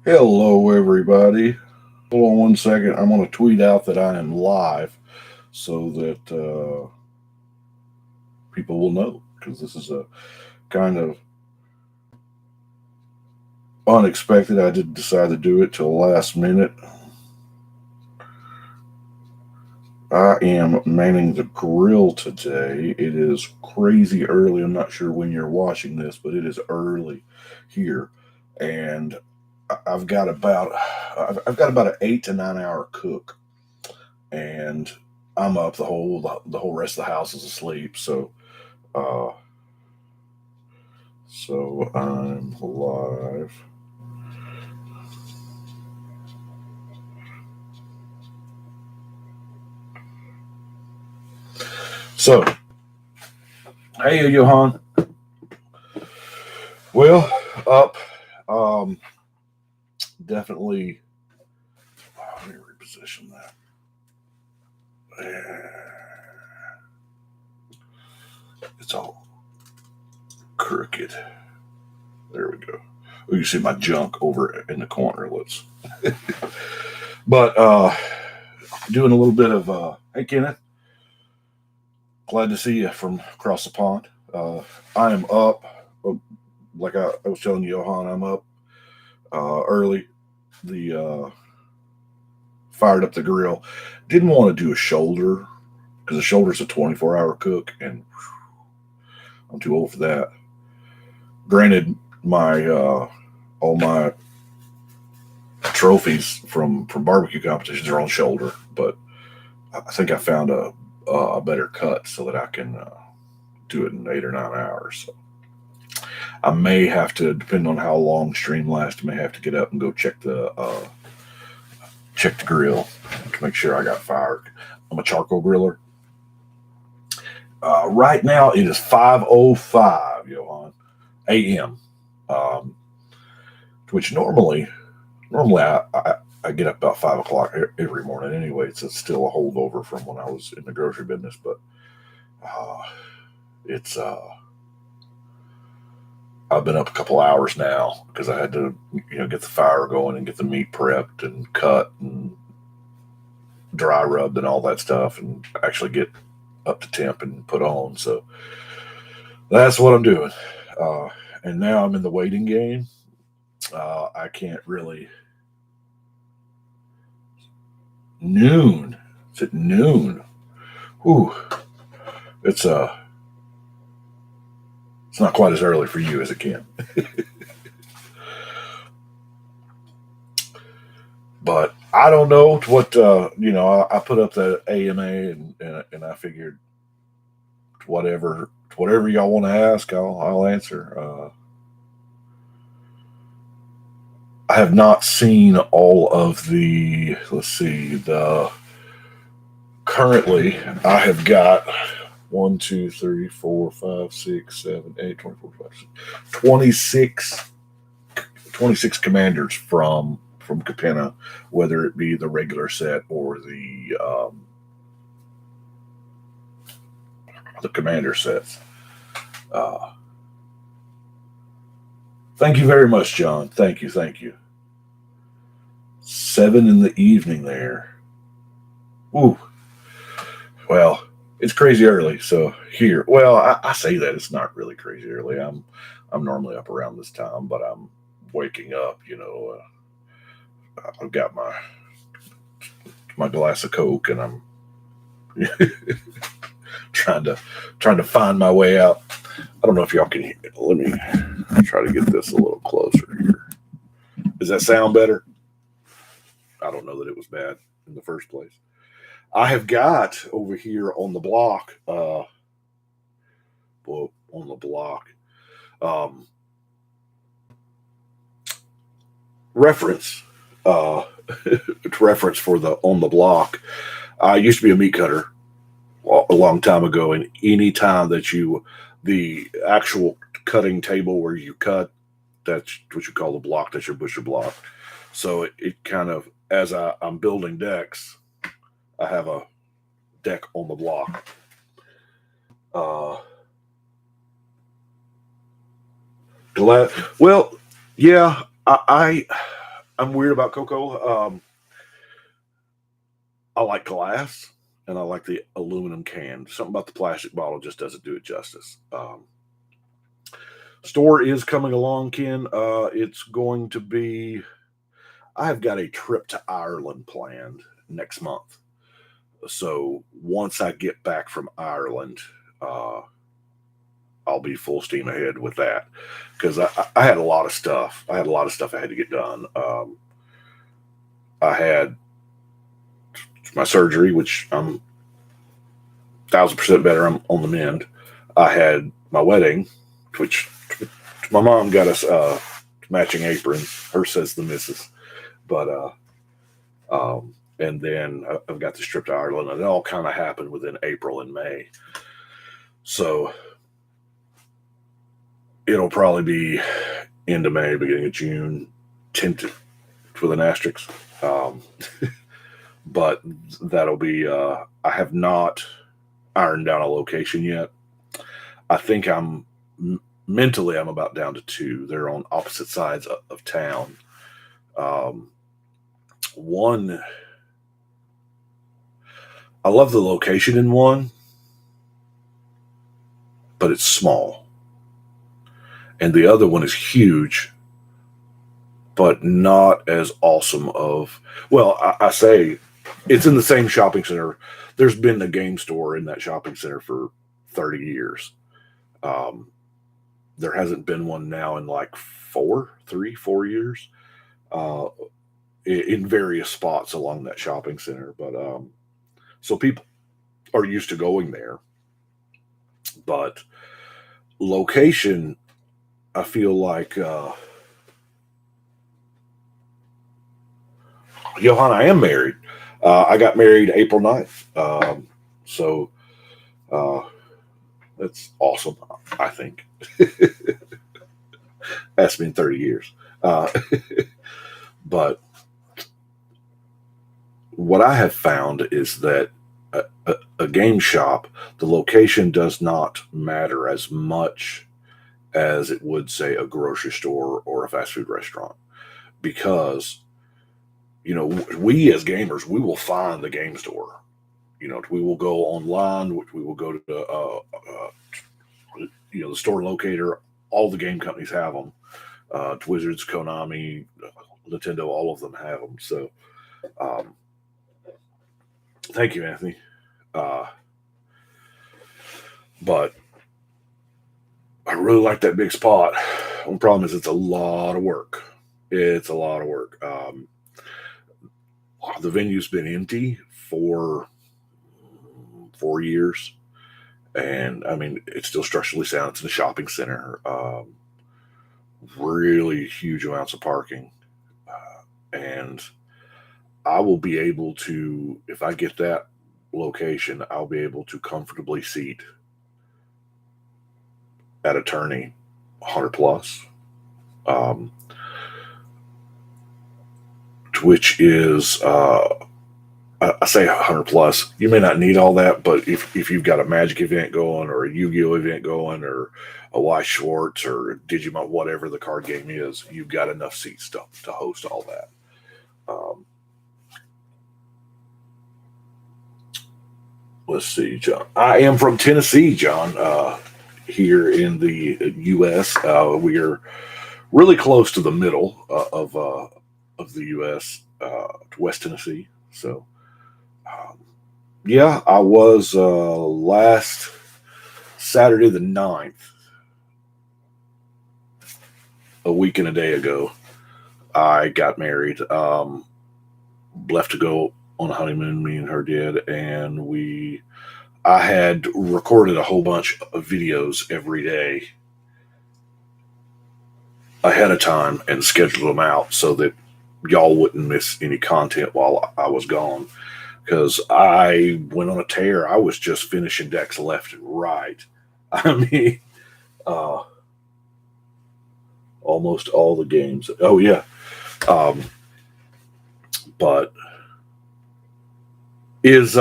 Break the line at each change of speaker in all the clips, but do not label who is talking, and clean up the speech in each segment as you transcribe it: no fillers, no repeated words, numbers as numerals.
Hello, everybody. Hold on one second. I'm going to tweet out that I am live so that people will know because this is a kind of unexpected. I didn't decide to do it till the last minute. I am manning the grill today. It is crazy early. I'm not sure when you're watching this, but it is early here, and I've got about an 8 to 9 hour cook, and I'm up. The whole rest of the house is asleep. Uh, so I'm live. So, hey, Johan. Well, up. Um, definitely. Let me reposition that. It's all crooked. There we go. Oh, you see my junk over in the corner. But doing a little bit of. Hey, Kenneth. Glad to see you from across the pond. I am up. Like I was telling you, Johan, I'm up early. The fired up the grill. Didn't want to do a shoulder because the shoulder's a 24-hour cook, and I'm too old for that. Granted, my all my trophies from barbecue competitions are on shoulder, but I think I found a better cut so that I can do it in 8 or 9 hours. So I may have to, depending on how long stream lasts, I may have to get up and go check the grill to make sure I got fire. I'm a charcoal griller. Right now it is 5:05, Johan, A.M. Um, which normally I get up about 5 o'clock every morning anyway. So it's still a holdover from when I was in the grocery business, but uh, it's I've been up a couple hours now because I had to get the fire going and get the meat prepped and cut and dry rubbed and all that stuff, and actually get up to temp and put on. So that's what I'm doing. Uh, and now I'm in the waiting game. I can't really noon. It's at noon. Ooh, it's it's not quite as early for you as it can. But I don't know what I put up the A.M.A. and I figured whatever y'all want to ask, I'll answer. I have not seen all of the. Let's see. The currently I have got 1, 2, 3, 4, 5, 6, 7, 8, 24, 26, 26 commanders from Capenna, whether it be the regular set or the commander sets. Uh, Thank you very much, John. Thank you. 7 in the evening there. Ooh, well, it's crazy early. So here, well, I say that it's not really crazy early. I'm normally up around this time, but I'm waking up. I've got my glass of Coke, and I'm trying to find my way out. I don't know if y'all can hear. Let me try to get this a little closer here. Does that sound better? I don't know that it was bad in the first place. I have got over here on the block, um, reference, reference for the on the block. I used to be a meat cutter a long time ago, and any time that the actual cutting table where you cut, that's what you call the block. That's your butcher block. So it kind of, as I'm building decks, I have a deck on the block. Uh, glad. Well, yeah, I'm weird about cocoa. I like glass and I like the aluminum can. Something about the plastic bottle just doesn't do it justice. Store is coming along, Ken. It's going to be. I've got a trip to Ireland planned next month. So once I get back from Ireland, I'll be full steam ahead with that because I had a lot of stuff. I had a lot of stuff I had to get done. I had my surgery, which I'm 1,000% better. I'm on the mend. I had my wedding, which my mom got us matching aprons. Her says the missus, but and then I've got this trip to Ireland, and it all kind of happened within April and May. So it'll probably be end of May, beginning of June, tinted with an asterisk. But that'll be. I have not ironed down a location yet. I think mentally I'm about down to 2. They're on opposite sides of town. One, I love the location in one, but it's small. And the other one is huge, but not as awesome of, well, I say it's in the same shopping center. There's been a game store in that shopping center for 30 years. There hasn't been one now in like 4 years in various spots along that shopping center. But so people are used to going there. But location, I feel like Johan, I am married. I got married April 9th. So that's awesome, I think. That's been 30 years. But what I have found is that a game shop, the location does not matter as much as it would, say, a grocery store or a fast food restaurant. Because, we as gamers, we will find the game store. We will go online, we will go to the store locator. All the game companies have them. Wizards, Konami, Nintendo, all of them have them. So, thank you, Anthony. But I really like that big spot. One problem is it's a lot of work. It's a lot of work. The venue's been empty for 4 years. And I mean, it's still structurally sound. It's in a shopping center. Really huge amounts of parking. And I will be able to, if I get that location, I'll be able to comfortably seat at a tourney 100 plus. Which is, I say 100 plus. You may not need all that, but if you've got a Magic event going, or a Yu-Gi-Oh event going, or a Weiss Schwartz, or Digimon, whatever the card game is, you've got enough seats to host all that. Let's see, John. I am from Tennessee, John. Here in the U.S., we are really close to the middle of the U.S., to West Tennessee. So, yeah, I was last Saturday the 9th, a week and a day ago. I got married. Left to go on a honeymoon, me and her did, and I had recorded a whole bunch of videos every day ahead of time and scheduled them out so that y'all wouldn't miss any content while I was gone. Because I went on a tear. I was just finishing decks left and right. I mean, almost all the games. Oh, yeah. But is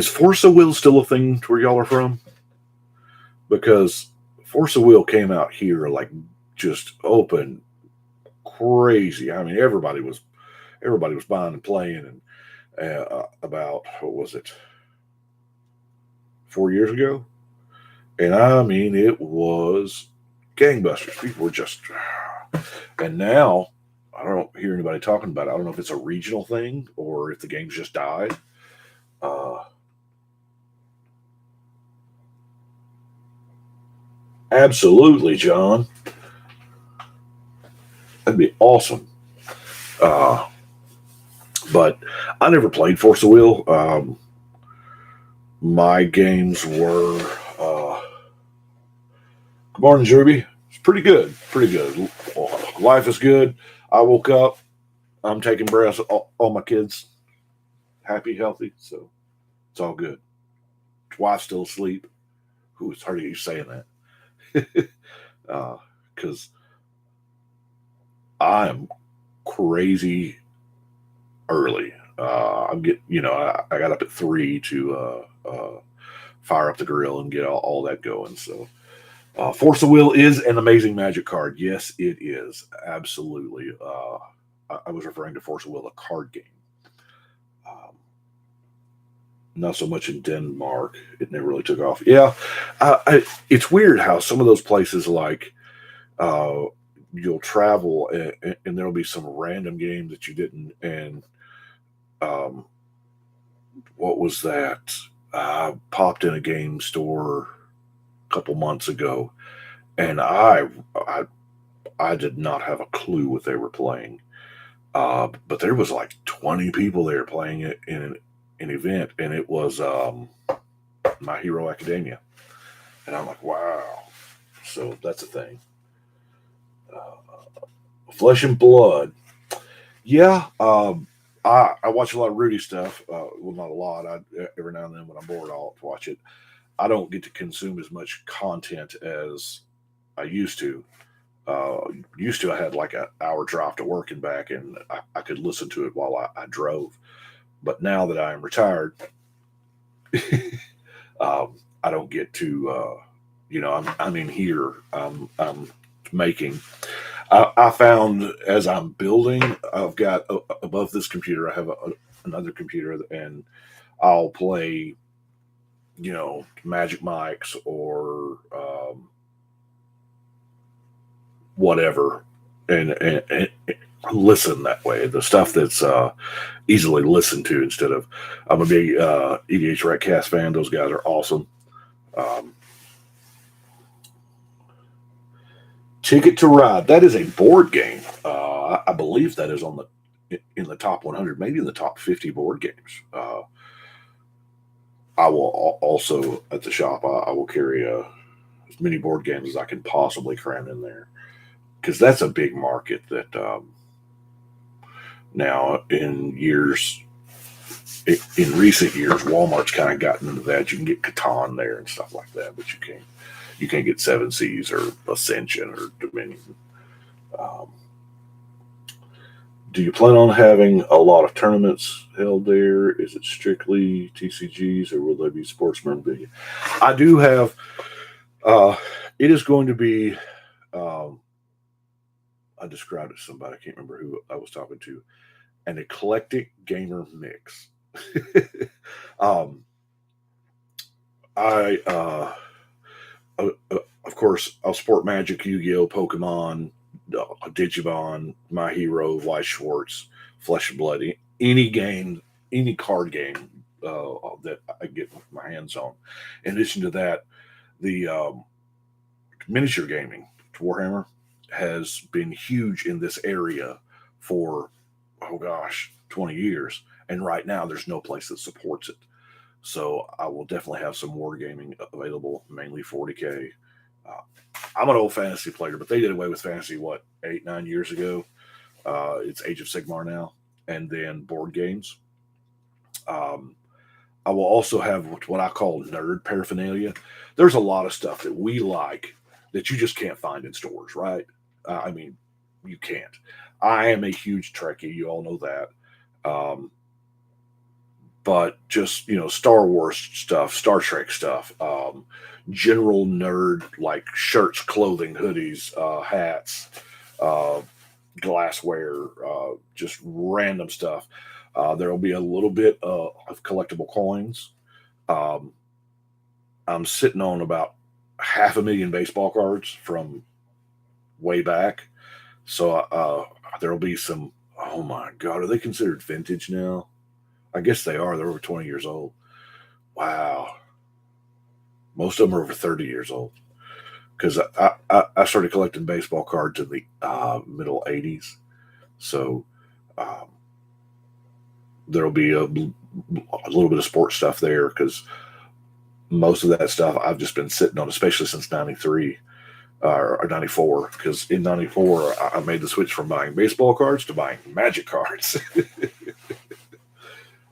Force of Will still a thing where y'all are from? Because Force of Will came out here like just open crazy. I mean, everybody was buying and playing, and about what was it, 4 years ago? And I mean, it was gangbusters. People were just, and now I don't hear anybody talking about it. I don't know if it's a regional thing or if the game's just died. Absolutely, John. That'd be awesome. But I never played Force of Will. My games were. Good morning, Jerby. It's pretty good. Pretty good. Life is good. I woke up. I'm taking breaths. All my kids happy, healthy. So it's all good. Wife's still asleep. Who is hardly you saying that? Because I am crazy early. I'm getting, I got up at 3 to fire up the grill and get all that going. So, Force of Will is an amazing Magic card. Yes, it is. Absolutely. I was referring to Force of Will, a card game. Not so much in Denmark. It never really took off. Yeah, it's weird how some of those places you'll travel and there'll be some random game that you didn't. And what was that? I popped in a game store a couple months ago, and I did not have a clue what they were playing. But there was like 20 people there playing it in an event, and it was My Hero Academia. And I'm like, wow. So that's a thing. Flesh and Blood. Yeah, I watch a lot of Rudy stuff. Well, not a lot. Every now and then when I'm bored, I'll watch it. I don't get to consume as much content as I used to. I had like an hour drive to work and back, and I could listen to it while I drove. But now that I am retired, I don't get to. I'm in here. I'm making. I found as I'm building, I've got above this computer, I have another computer, and I'll play, Magic Mics or whatever, and listen that way. The stuff that's easily listened to instead of. I'm a big EDH Ratcast fan. Those guys are awesome. Ticket to Ride. That is a board game. I believe that is in the top 100, maybe in the top 50 board games. I will also at the shop. I will carry as many board games as I can possibly cram in there, because that's a big market. That now in recent years, Walmart's kind of gotten into that. You can get Catan there and stuff like that, but you can't get Seven Seas or Ascension or Dominion. Do you plan on having a lot of tournaments held there? Is it strictly TCGs, or will there be sports memorabilia? I do have. It is going to be. I described it to somebody. I can't remember who I was talking to. An eclectic gamer mix. Of course, I'll support Magic, Yu-Gi-Oh, Pokemon, Digimon, My Hero, Weiss Schwartz, Flesh and Blood, any game, any card game that I get my hands on. In addition to that, the miniature gaming, Warhammer, has been huge in this area for, 20 years. And right now, there's no place that supports it. So I will definitely have some wargaming available, mainly 40K. I'm an old fantasy player, but they did away with fantasy, 8-9 years ago. It's Age of Sigmar now, and then board games. I will also have what I call nerd paraphernalia. There's a lot of stuff that we like that you just can't find in stores, right? You can't. I am a huge Trekkie. You all know that. But just, Star Wars stuff, Star Trek stuff, general nerd like shirts, clothing, hoodies, hats, glassware, just random stuff. There will be a little bit of collectible coins. Um, I'm sitting on about 500,000 baseball cards from way back. So there will be some. Oh my God, are they considered vintage now? I guess they are. They're over 20 years old. Wow. Most of them are over 30 years old. Because I started collecting baseball cards in the middle 80s. So um, there'll be a little bit of sports stuff there because most of that stuff I've just been sitting on, especially since 93 or 94. Because in 94, I made the switch from buying baseball cards to buying Magic cards.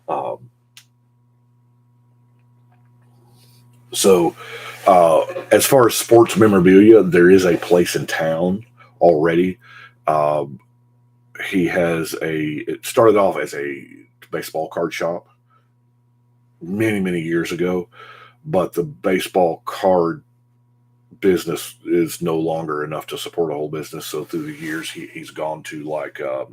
um, So, as far as sports memorabilia, there is a place in town already. Um, it started off as a baseball card shop many, many years ago, but the baseball card business is no longer enough to support a whole business. So through the years, he's gone to like a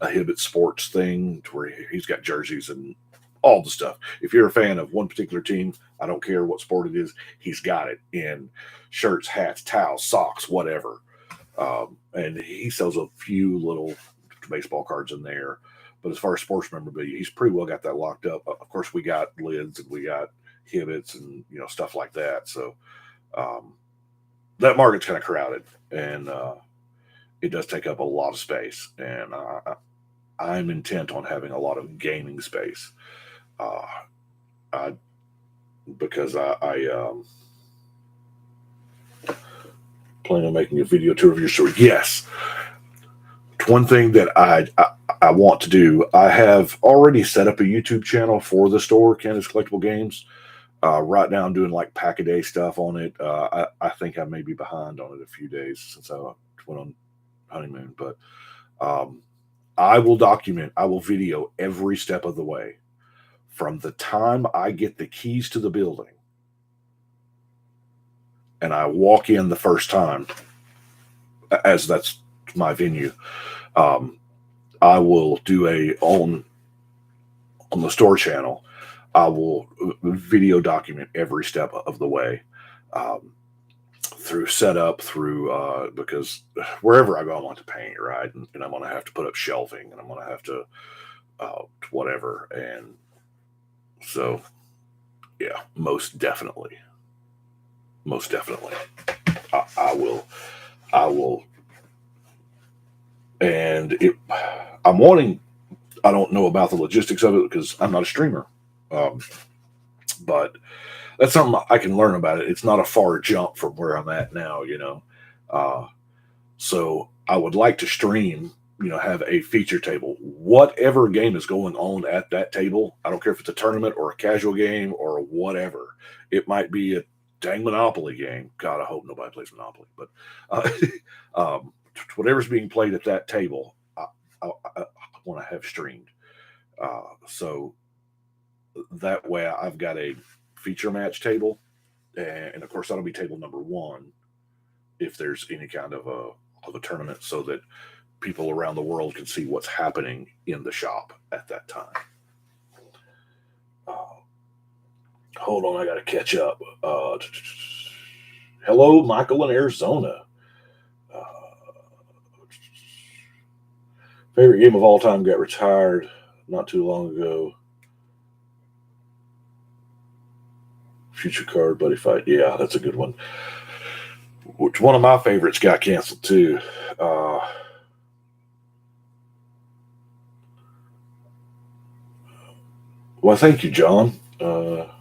Hibbett Sports thing to where he's got jerseys and all the stuff. If you're a fan of one particular team, I don't care what sport it is, he's got it in shirts, hats, towels, socks, whatever. And he sells a few little baseball cards in there. But as far as sports memorabilia, he's pretty well got that locked up. Of course, we got lids and we got Hibbets and stuff like that. So that market's kind of crowded, and it does take up a lot of space. And I'm intent on having a lot of gaming space. I because I plan on making a video tour of your store. Yes, one thing that I want to do. I have already set up a YouTube channel for the store, Kenneth's Collectible Games. Right now, I'm doing like pack-a-day stuff on it. I think I may be behind on it a few days since I went on honeymoon, but I will document. I will video every step of the way from the time I get the keys to the building and I walk in the first time, as that's my venue. I will do on the store channel. I will video document every step of the way, through setup, through because wherever I go, I want to paint, right, and I'm going to have to put up shelving, and I'm going to have to whatever, and so yeah, most definitely, I will, and I'm wanting. I don't know about the logistics of it because I'm not a streamer, but that's something I can learn about it. It's not a far jump from where I'm at now, So I would like to stream, have a feature table. Whatever game is going on at that table, I don't care if it's a tournament or a casual game or whatever. It might be a dang Monopoly game. God, I hope nobody plays Monopoly. But whatever's being played at that table, I want to have streamed. So that way I've got a feature match table, and of course that'll be table number one if there's any kind of a tournament, so that people around the world can see what's happening in the shop at that time. Hold on, I got to catch up. Hello, Michael in Arizona. Favorite game of all time got retired not too long ago. Future Card Buddy Fight. Yeah, that's a good one. Which one of my favorites got canceled too. Well, thank you, John. Glad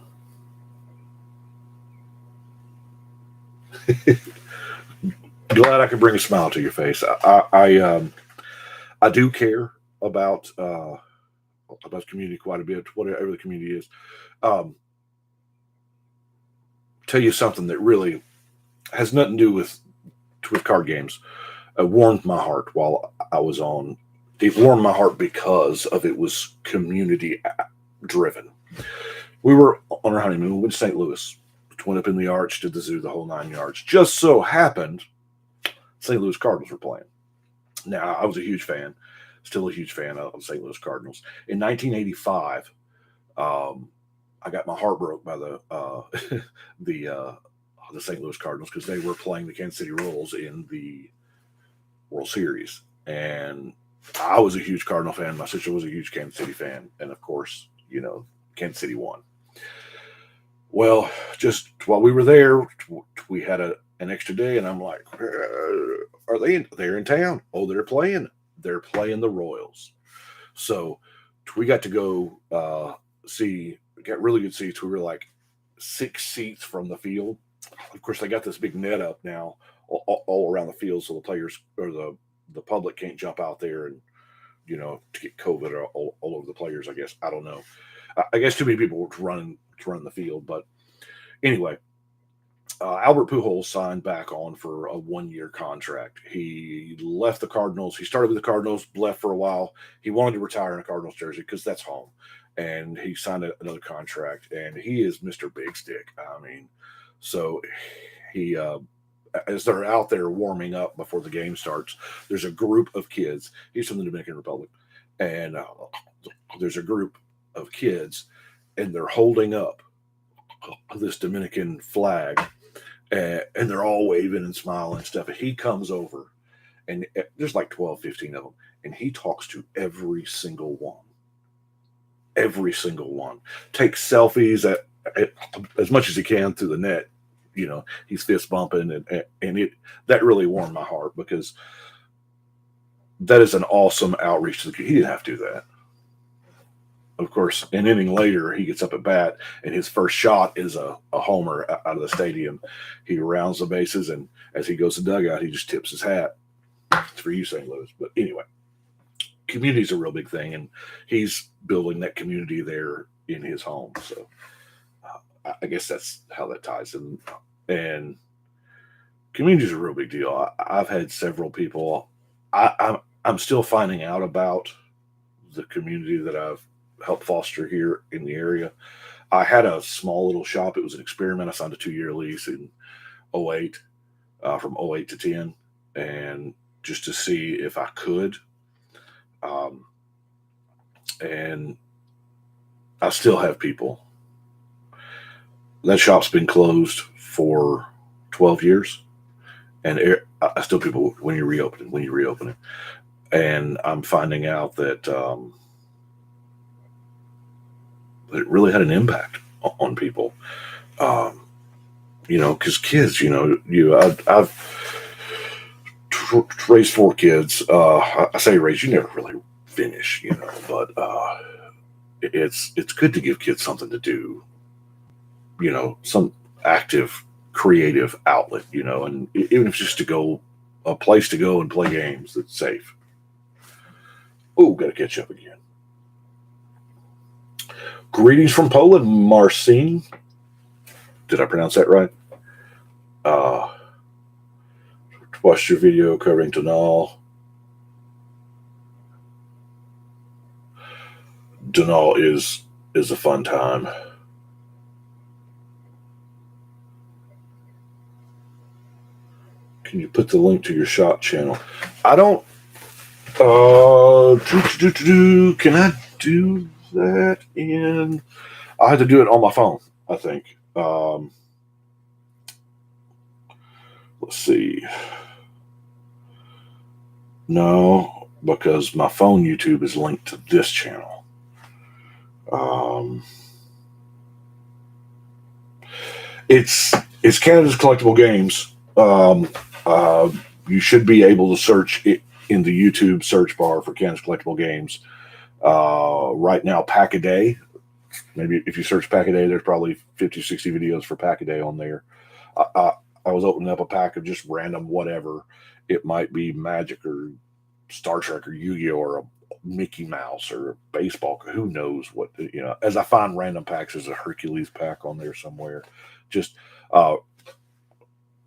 I could bring a smile to your face. I do care about the community quite a bit, whatever the community is. Tell you something that really has nothing to do with card games. It warmed my heart while I was on. It warmed my heart because of it was community driven. We were on our honeymoon. We went to St. Louis. Went up in the arch, did the zoo, the whole 9 yards. Just so happened St. Louis Cardinals were playing. Now, I was a huge fan, still a huge fan of the St. Louis Cardinals. In 1985, I got my heart broke by the the St. Louis Cardinals because they were playing the Kansas City Royals in the World Series, and I was a huge Cardinal fan. My sister was a huge Kansas City fan, and of course, Kansas City won. Well, just while we were there, we had an extra day, and I'm like, "Are they? They're in town? Oh, they're playing. They're playing the Royals." So we got to go see. Got really good seats. We were like 6 seats from the field. Of course, they got this big net up now all around the field, so the players or the public can't jump out there and to get COVID all over the players. I guess I don't know. I guess too many people were running the field, but anyway, Albert Pujols signed back on for a 1-year contract. He left the Cardinals. He started with the Cardinals, left for a while. He wanted to retire in a Cardinals jersey because that's home, and he signed another contract. And he is Mr. Big Stick. I mean, so he. As they're out there warming up before the game starts, there's a group of kids. He's from the Dominican Republic, and there's a group of kids, and they're holding up this Dominican flag, and they're all waving and smiling and stuff. And he comes over, and there's like 12, 15 of them, and he talks to every single one. Every single one. Takes selfies at as much as he can through the net. He's fist bumping, and that really warmed my heart because that is an awesome outreach to the kid. He didn't have to do that. Of course, an inning later, he gets up at bat, and his first shot is a homer out of the stadium. He rounds the bases, and as he goes to dugout, he just tips his hat. It's for you, St. Louis. But anyway, community is a real big thing, and he's building that community there in his home. So I guess that's how that ties in. And community is a real big deal. I've had several people. I'm still finding out about the community that I've helped foster here in the area. I had a small little shop. It was an experiment. I signed a 2-year lease in 08, from 08 to 10, and just to see if I could. And I still have people. That shop's been closed for 12 years, and I still people when you reopen it, and I'm finding out that it really had an impact on people. Because kids, I've raised 4 kids. I say raise, you never really finish, but it's good to give kids something to do. Some active, creative outlet, and even if it's just to go, a place to go and play games that's safe. Oh, got to catch up again. Greetings from Poland, Marcin. Did I pronounce that right? Watched your video covering Donal. Donal is a fun time. Can you put the link to your shop channel? I don't. Can I do that in? I had to do it on my phone, I think. Let's see. No, because my phone YouTube is linked to this channel. It's Canada's Collectible Games. You should be able to search it in the YouTube search bar for Canada's Collectible Games. Right now, Pack a Day. Maybe if you search Pack a Day, there's probably 50, 60 videos for Pack a Day on there. I was opening up a pack of just random whatever. It might be Magic or Star Trek or Yu-Gi-Oh or a Mickey Mouse or a baseball. Who knows what, as I find random packs, there's a Hercules pack on there somewhere. Just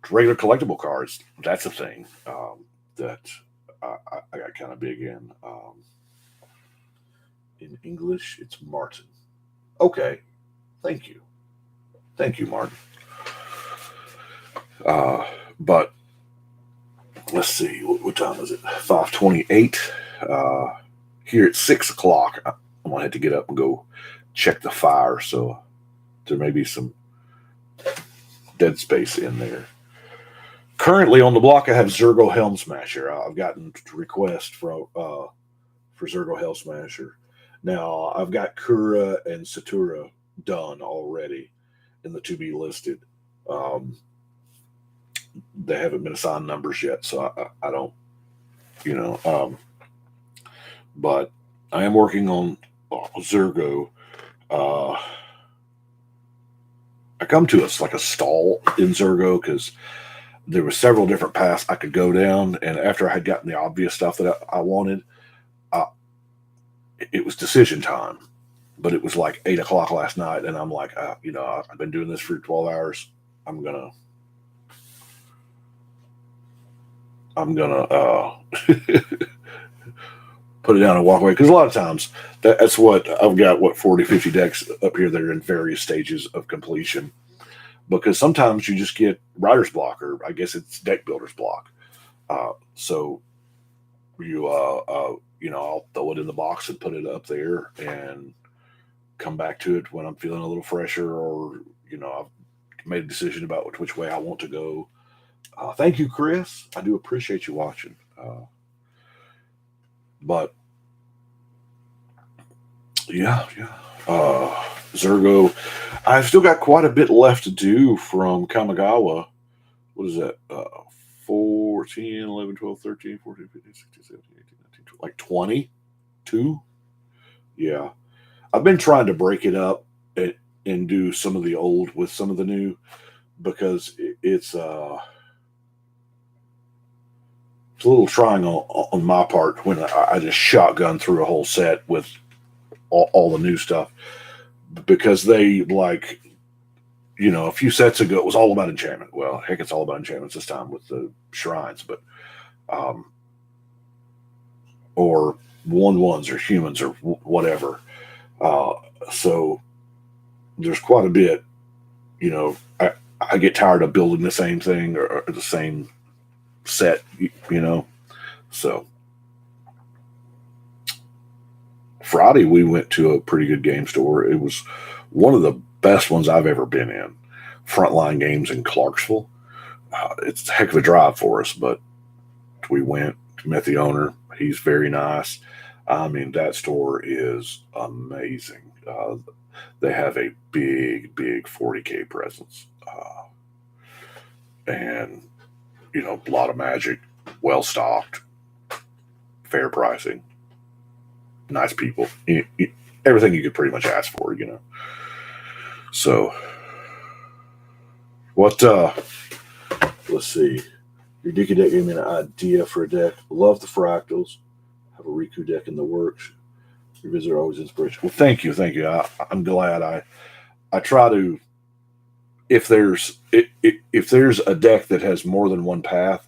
regular collectible cards. That's a thing that I got kind of big in. In English, it's Martin. Okay. Thank you. Thank you, Martin. But let's see, what time is it? 5:28. Here at 6 o'clock, I'm going to have to get up and go check the fire. So there may be some dead space in there. Currently on the block, I have Zergo Helm Smasher. I've gotten requests for Zergo Helm Smasher. Now, I've got Kura and Satura done already in the to be listed. They haven't been assigned numbers yet, so I don't, but I am working on Zergo. I come to us like a stall in Zergo because there were several different paths I could go down, and after I had gotten the obvious stuff that I wanted, it was decision time. But it was like 8 o'clock last night, and I'm like, I've been doing this for 12 hours. I'm gonna put it down and walk away, because a lot of times that's what I've got. 40, 50 decks up here that are in various stages of completion, because sometimes you just get writer's block, or I guess it's deck builder's block. So you I'll throw it in the box and put it up there and come back to it when I'm feeling a little fresher, or I've made a decision about which way I want to go. Thank you, Chris. I do appreciate you watching. But yeah. Zergo, I've still got quite a bit left to do from Kamigawa. What is that? 4, 10, 11, 12, 13, 14, 15, 16, 17, 18, 19, 20, like 22? Yeah. I've been trying to break it up and do some of the old with some of the new, because it's a little trying on my part when I just shotgun through a whole set with all the new stuff, because they, like, a few sets ago it was all about enchantment. Well, heck, it's all about enchantments this time with the shrines, but or 1/1s or humans or whatever. So there's quite a bit. I get tired of building the same thing or the same set. So Friday we went to a pretty good game store. It was one of the best ones I've ever been in. Frontline Games in Clarksville. It's a heck of a drive for us, but we went, met the owner. He's very nice. I mean, that store is amazing. They have a big 40K presence. And, a lot of Magic, well stocked, fair pricing, nice people. Everything you could pretty much ask for, So, let's see. Your Dicky deck gave me an idea for a deck. Love the fractals. Have a Riku deck in the works. Your visits are always inspirational. Well, thank you. I'm glad. I try to, if there's a deck that has more than one path,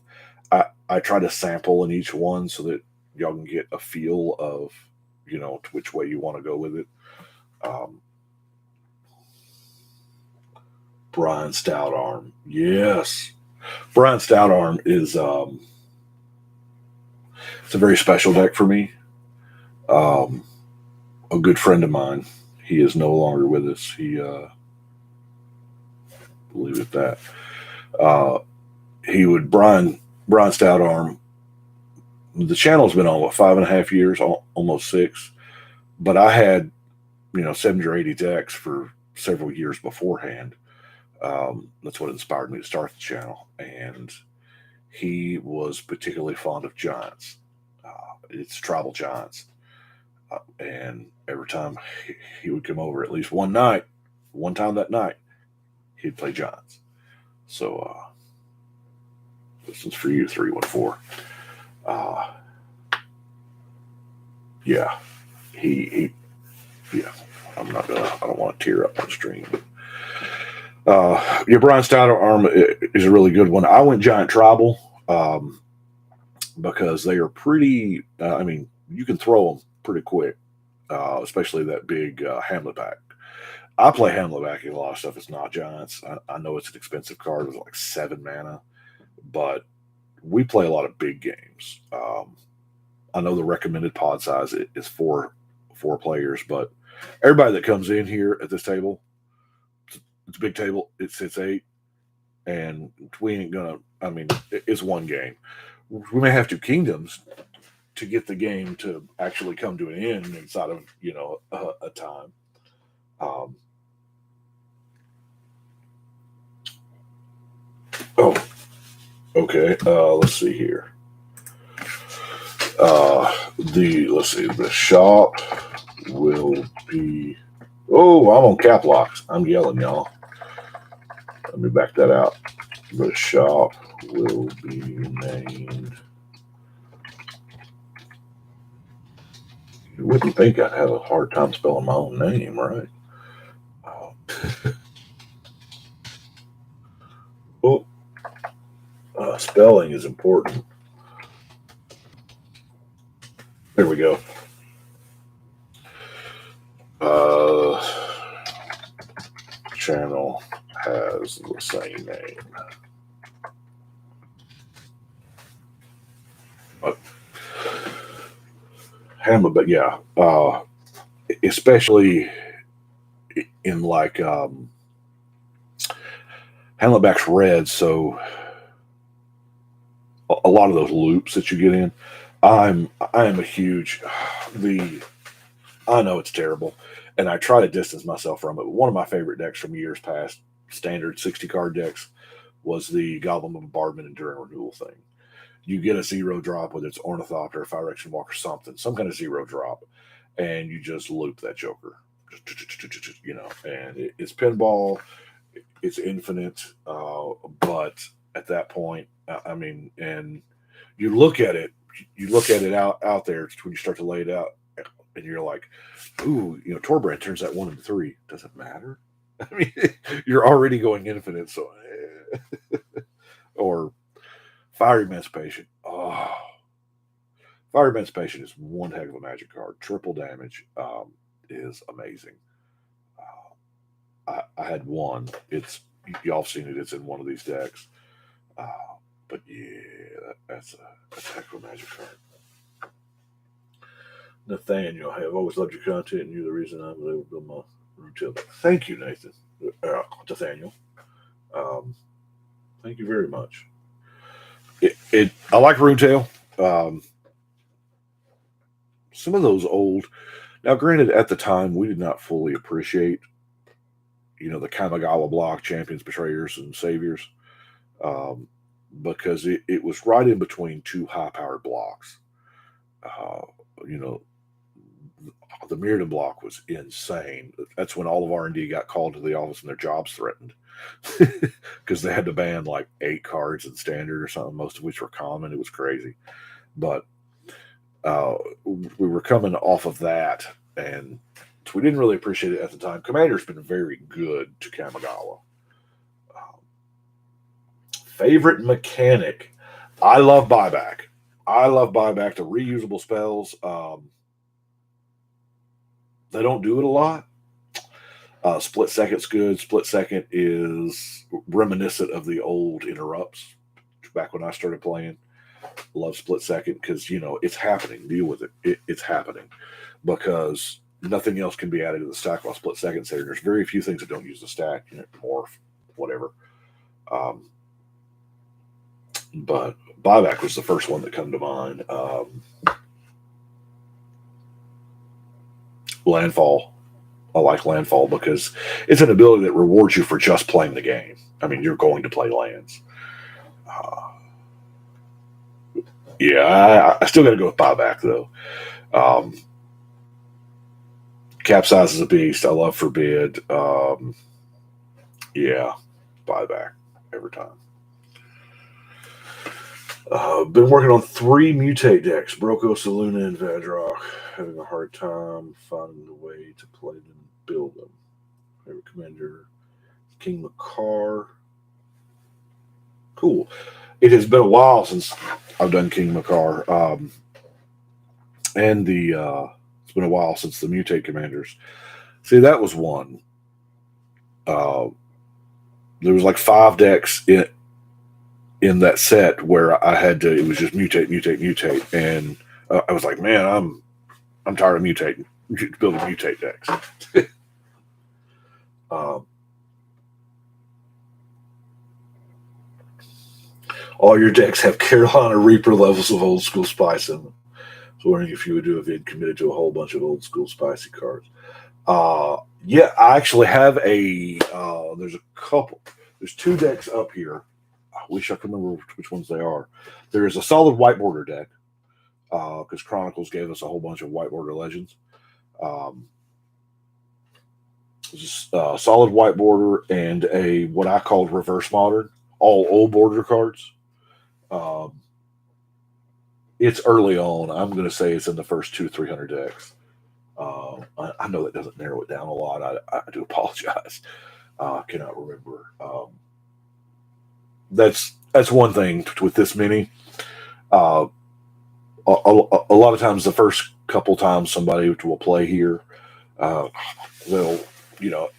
I try to sample in each one so that y'all can get a feel of which way you want to go with it. Brian Stoutarm, yes. Brian Stoutarm is it's a very special deck for me. A good friend of mine. He is no longer with us. He believe it that. Brian Stoutarm. The channel's been on 5.5 years, almost 6. But I had 70 or 80 decks for several years beforehand. That's what inspired me to start the channel. And he was particularly fond of Giants. It's tribal Giants. And every time he would come over, at least one time that night, he'd play Giants. So this is for you, 314. Yeah. I don't want to tear up on stream. Your Brian Stoutarm is a really good one. I went Giant Tribal because they are pretty, you can throw them pretty quick, especially that big Hamlet back. I play Hamlet back in a lot of stuff. It's not Giants. I know it's an expensive card with like 7 mana, but we play a lot of big games. I know the recommended pod size is four players, but everybody that comes in here at this table, it's a big table. It sits 8, and we ain't gonna. I mean, it's one game. We may have 2 kingdoms to get the game to actually come to an end inside of a time. Oh, okay. Let's see here. The shop will be. Oh, I'm on cap locks. I'm yelling, y'all. Let me back that out. The shop will be named. You wouldn't think I'd have a hard time spelling my own name, right? Oh, spelling is important. There we go. Channel has the same name. A.M.A, but yeah, especially in like Hamletback's red, so a lot of those loops that you get in, I am a huge I know it's terrible, and I try to distance myself from it. But one of my favorite decks from years past, standard 60 card decks, was the Goblin Bombardment Enduring Renewal thing. You get a 0 drop, whether it's Ornithopter, Fire Action Walker, something, some kind of 0 drop, and you just loop that Joker, and it's pinball, it's infinite, but at that point, I mean, and you look at it out there when you start to lay it out, and you're like, ooh, Torbrand turns that 1 into 3. Does it matter? I mean, you're already going infinite, so or Fire Emancipation. Oh, Fire Emancipation is one heck of a magic card. Triple damage is amazing. I had one. Y'all have seen it. It's in one of these decks. But yeah, that's a heck of a magic card. Nathaniel, hey, I've always loved your content, and you're the reason I was able to build my retail. Thank you, Nathan. Nathaniel. Thank you very much. I like Runetail. Some of those old. Now, granted, at the time we did not fully appreciate, the Kamigawa block, Champions, Betrayers, and Saviors, because it was right in between 2 high-powered blocks. The Mirrodin block was insane. That's when all of R&D got called to the office and their jobs threatened because they had to ban like 8 cards in standard or something, most of which were common. It was crazy. But we were coming off of that, and we didn't really appreciate it at the time. Commander's been very good to Kamigawa. Favorite mechanic? I love buyback. The reusable spells. They don't do it a lot. Split Second's good. Split Second is reminiscent of the old interrupts back when I started playing. Love Split Second because, it's happening. Deal with it. It's happening because nothing else can be added to the stack while Split Second's there. There's very few things that don't use the stack, morph, whatever. But buyback was the first one that come to mind. Landfall. I like Landfall because it's an ability that rewards you for just playing the game. I mean, you're going to play lands. I still got to go with buyback, though. Capsize is a beast. I love Forbid. Buyback every time. Been working on 3 mutate decks: Brokos, Luna, and Vadrock. Having a hard time finding a way to play them and build them. Favorite commander, King Makar. Cool. It has been a while since I've done King Makar. And it's been a while since the mutate commanders. See, that was one. There was like 5 decks in in that set where I had to. It was just mutate, and I was like, man, I'm tired of mutating, building mutate decks. All your decks have Carolina Reaper levels of old school spice in them. So wondering if you would do a vid committed to a whole bunch of old school spicy cards. Yeah, I actually have a. There's a couple. There's 2 decks up here. I wish I could remember which ones they are. There is a solid white border deck because Chronicles gave us a whole bunch of white border legends. Solid white border and a what I called reverse modern, all old border cards. It's early on. I'm going to say it's in the first 200-300 decks. I know that doesn't narrow it down a lot. I do apologize. I cannot remember. That's one thing with this mini. A lot of times, the first couple times somebody will play here, they'll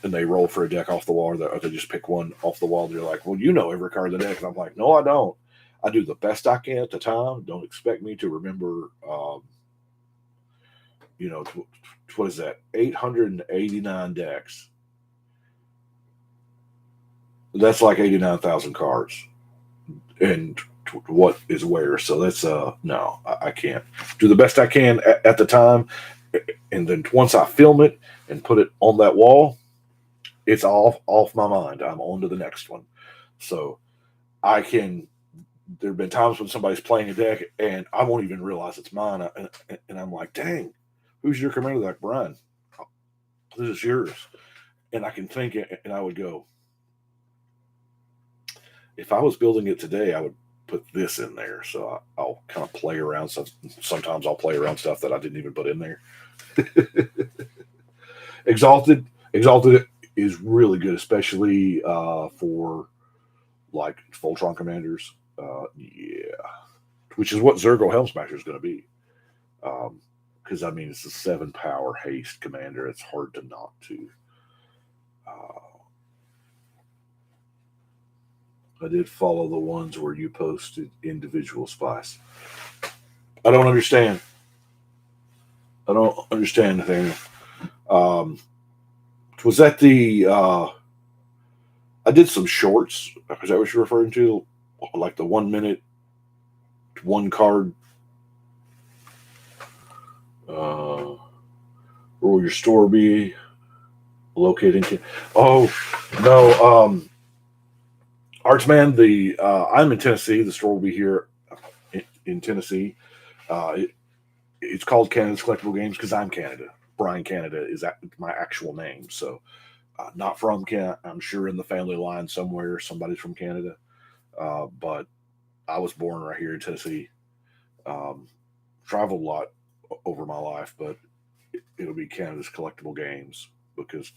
and they roll for a deck off the wall, or they just pick one off the wall. They're like, "Well, you know every card in the deck," and I'm like, "No, I don't. I do the best I can at the time. Don't expect me to remember." What is that? 889 decks. That's like 89,000 cards, and what is where. So that's no, I can't do the best I can at the time, and then once I film it and put it on that wall, it's off my mind. I'm on to the next one. So I can. There have been times when somebody's playing a deck and I won't even realize it's mine, and I'm like, "Dang, who's your commander?" Like, "Brian, this is yours." And I can think it, and I would go, if I was building it today, I would put this in there. So I'll kind of play around. Sometimes I'll play around stuff that I didn't even put in there. Exalted is really good, especially for like Voltron commanders. Yeah, which is what Zergo Helmsmasher is going to be. Because I mean, it's a 7-power haste commander. It's hard to not to. I did follow the ones where you posted individual spice. I don't understand. I don't understand, Nathaniel. Was that the? I did some shorts. Is that what you're referring to? Like the 1 minute, 1 card. Where will your store be located? Oh no, Artsman. I'm in Tennessee. The store will be here in Tennessee. It's called Canada's Collectible Games because I'm Canada. Brian Canada is my actual name. So not from Canada. I'm sure in the family line somewhere somebody's from Canada. But I was born right here in Tennessee. Traveled a lot over my life, but it'll be Canada's Collectible Games because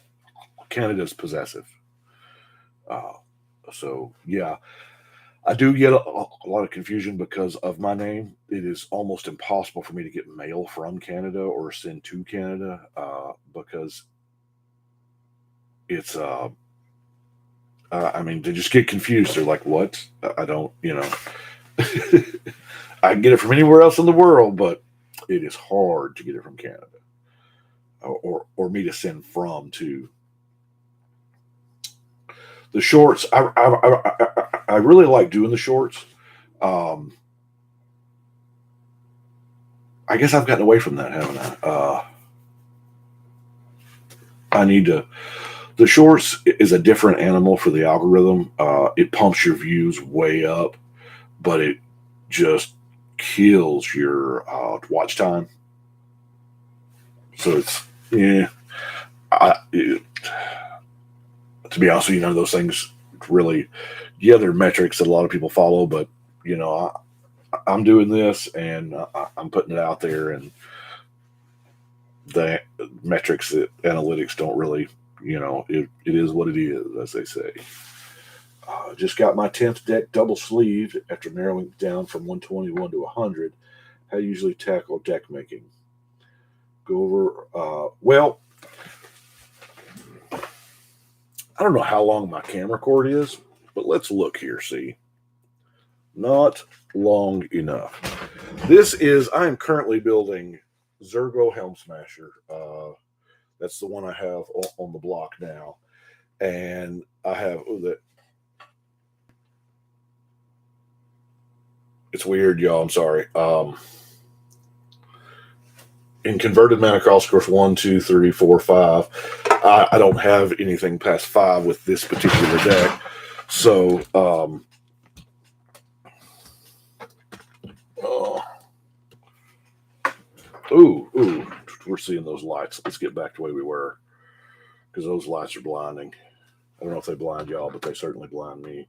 Canada's possessive. So yeah, I do get a lot of confusion because of my name. It is almost impossible for me to get mail from Canada or send to Canada because it's I mean, they just get confused. They're like, "What? I don't, I can get it from anywhere else in the world, but it is hard to get it from Canada, or me to send from to." The shorts, I really like doing the shorts. I guess I've gotten away from that, haven't I? I need to. The shorts is a different animal for the algorithm. It pumps your views way up, but it just kills your watch time. So it's to be honest with you, none of those things really. Yeah, they're metrics that a lot of people follow, but I'm doing this and I'm putting it out there, and the metrics, analytics don't really, it is what it is, as they say. Just got my 10th deck double sleeved after narrowing it down from 121 to 100. How do you usually tackle deck making? Go over, well, I don't know how long my camera cord is, but let's look here, see. Not long enough. I am currently building Zergo Helm Smasher. That's the one I have on the block now. And I have it's weird, y'all. I'm sorry. In converted mana cost, of course, 1, 2, 3, 4, 5. I don't have anything past 5 with this particular deck. So, we're seeing those lights. Let's get back to the way we were, because those lights are blinding. I don't know if they blind y'all, but they certainly blind me.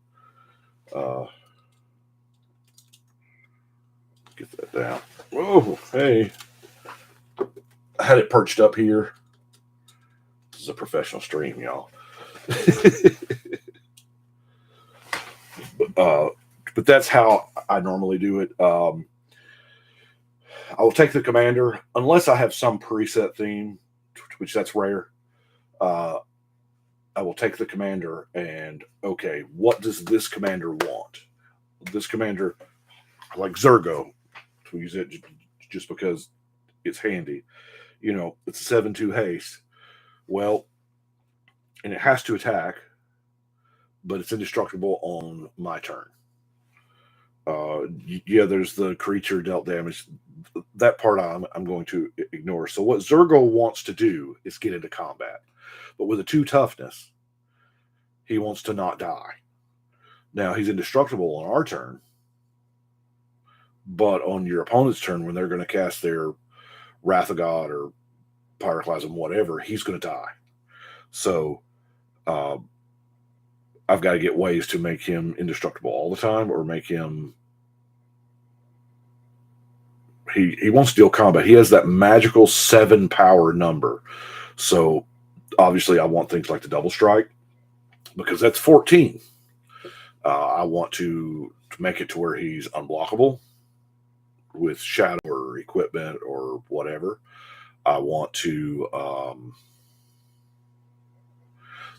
Get that down. Oh, hey. I had it perched up here. This is a professional stream, y'all. But that's how I normally do it. I will take the commander, unless I have some preset theme, which that's rare. I will take the commander and, okay, what does this commander want? This commander, like Zergo, to use it just because it's handy. It's a 7/2 haste. Well, and it has to attack, but it's indestructible on my turn. There's the creature dealt damage. That part I'm going to ignore. So what Zergo wants to do is get into combat. But with a 2 toughness, he wants to not die. Now, he's indestructible on our turn, but on your opponent's turn, when they're going to cast their Wrath of God or Pyroclasm, whatever, he's going to die. So I've got to get ways to make him indestructible all the time, or make him... He wants to deal combat. He has that magical 7 power number. So obviously I want things like the double strike, because that's 14. I want to make it to where he's unblockable with shadow or equipment or whatever. I want to...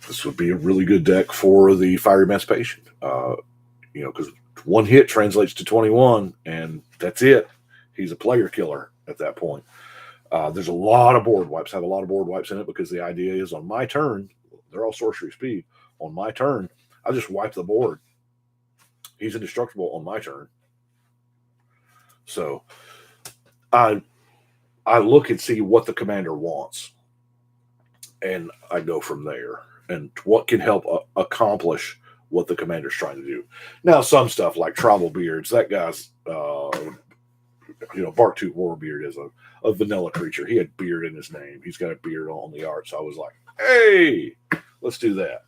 this would be a really good deck for the Fiery Emancipation. Because 1 hit translates to 21, and that's it. He's a player killer at that point. There's a lot of board wipes. I have a lot of board wipes in it, because the idea is on my turn, they're all sorcery speed. On my turn, I just wipe the board. He's indestructible on my turn. So I look and see what the commander wants, and I go from there. And what can help accomplish what the commander's trying to do. Now, some stuff like Tribal Beards, that guy's, Barktooth Warbeard is a vanilla creature. He had beard in his name. He's got a beard on the art. So I was like, hey, let's do that.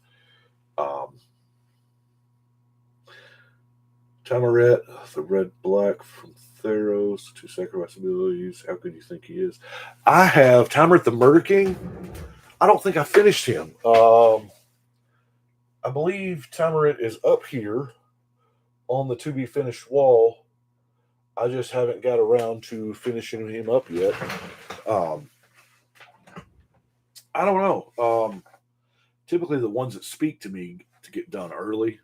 Tamaret, the red-black from Theros, 2 sacrifice abilities. How good do you think he is? I have Tamaret the Murder King. I don't think I finished him. I believe Tamaret is up here on the to-be-finished wall. I just haven't got around to finishing him up yet. I don't know. Typically, the ones that speak to me to get done early,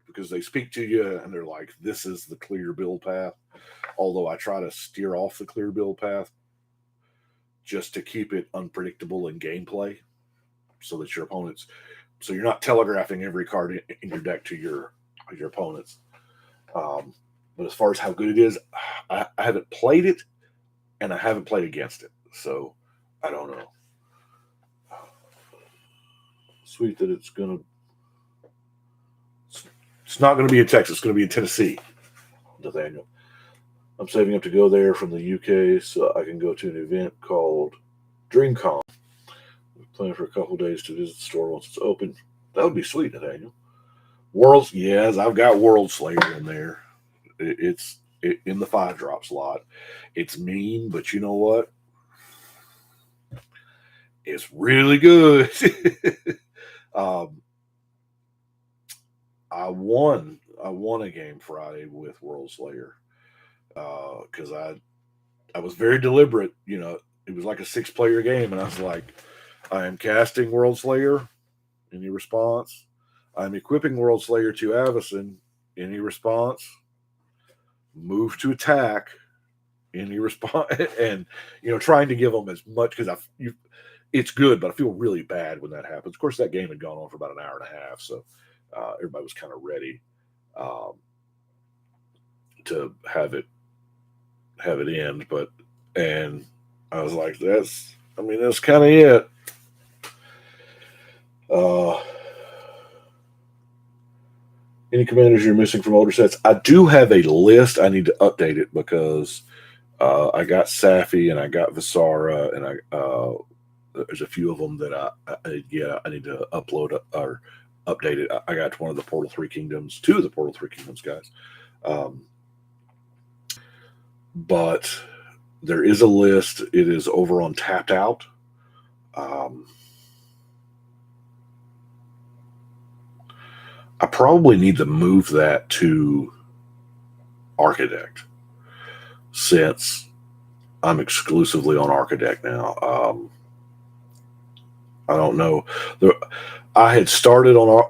because they speak to you and they're like, this is the clear build path. Although I try to steer off the clear build path just to keep it unpredictable in gameplay, so that your opponents, so you're not telegraphing every card in your deck to your opponents. But as far as how good it is, I haven't played it, and I haven't played against it, so I don't know. Sweet that it's not going to be in Texas. It's going to be in Tennessee, Nathaniel. I'm saving up to go there from the UK so I can go to an event called DreamCon. I'm planning for a couple days to visit the store once it's open. That would be sweet, Nathaniel. Worlds, yes, I've got World Slayer in there. It's in the 5-drop slot. It's mean, but you know what? It's really good. I won a game Friday with World Slayer, because I was very deliberate. It was like a 6-player game, and I was like, I am casting World Slayer. Any response? I'm equipping World Slayer to Avacyn. any response, move to attack, any response, and trying to give them as much, because it's good, but I feel really bad when that happens. Of course, that game had gone on for about an hour and a half, so everybody was kind of ready to have it end, and I was like, that's kind of it. Any commanders you're missing from older sets? I do have a list. I need to update it because I got Safi and I got Visara, and there's a few of them that I need to upload or update it. I got one of the Portal 3 Kingdoms, two of the Portal 3 Kingdoms guys. But there is a list. It is over on Tapped Out. I probably need to move that to Architect, since I'm exclusively on Architect now. I don't know. I had started on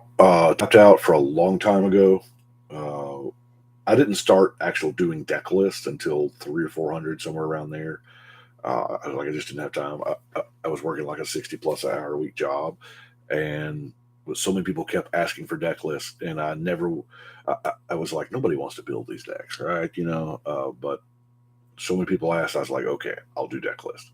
Tapped Out for a long time ago. I didn't start actual doing deck lists until 300 or 400, somewhere around there. I just didn't have time. I was working like a 60+ hour a week job, and so many people kept asking for deck lists, and I was like, nobody wants to build these decks, right? But so many people asked, I was like, okay, I'll do deck list.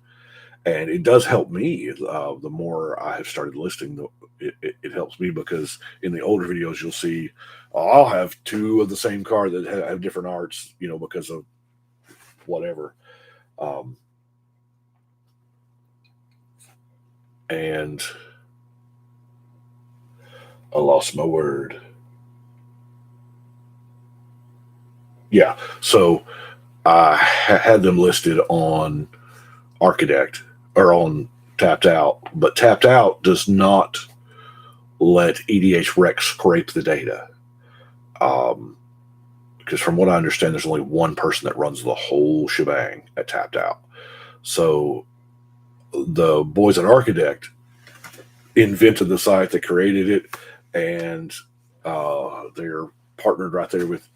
And it does help me. The more I have started listing, it helps me, because in the older videos, you'll see I'll have two of the same card that have different arts, because of whatever. And I lost my word. Yeah, so I had them listed on Architect, or on Tapped Out, but Tapped Out does not let EDH Rec scrape the data. Because from what I understand, there's only one person that runs the whole shebang at Tapped Out. So the boys at Architect invented the site, they created it, and they're partnered right there with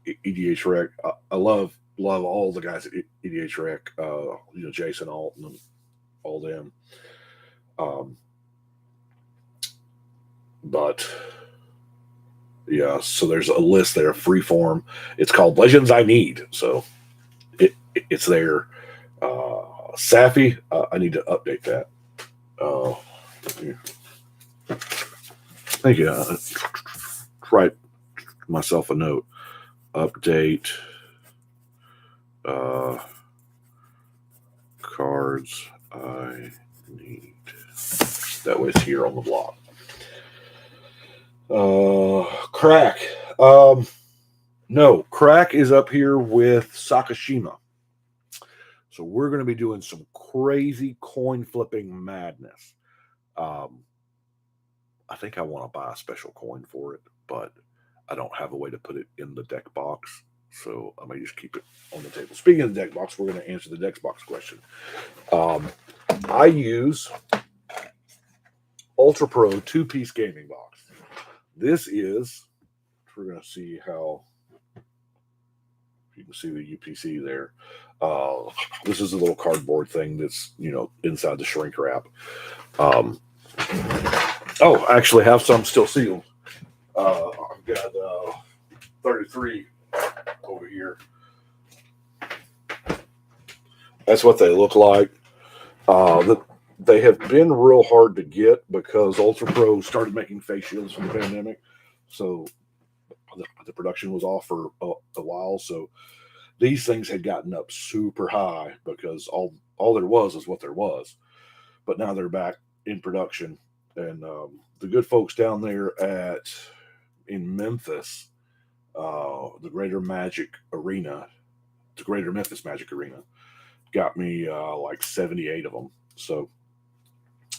EDH Rec. I love all the guys at EDH Rec, Jason Alton and all them. But yeah, so there's a list there, freeform. It's called Legends I Need. So it's there. Safi, I need to update that. Thank you. Write myself a note. Update cards I need. That way it's here on the block. Crack. No, Crack is up here with Sakashima. So we're going to be doing some crazy coin flipping madness. I think I want to buy a special coin for it, but I don't have a way to put it in the deck box. So I may just keep it on the table. Speaking of the deck box, we're going to answer the deck box question. I use Ultra Pro 2-piece gaming box. This is, we're going to see how you can see the UPC there. This is a little cardboard thing that's, inside the shrink wrap. I actually have some still sealed. I've got 33 over here. That's what they look like. They have been real hard to get because Ultra Pro started making face shields from the pandemic. So the production was off for a while. So these things had gotten up super high because all there was is what there was. But now they're back in production. And the good folks down there in Memphis, the Greater Memphis Magic Arena, got me like 78 of them. So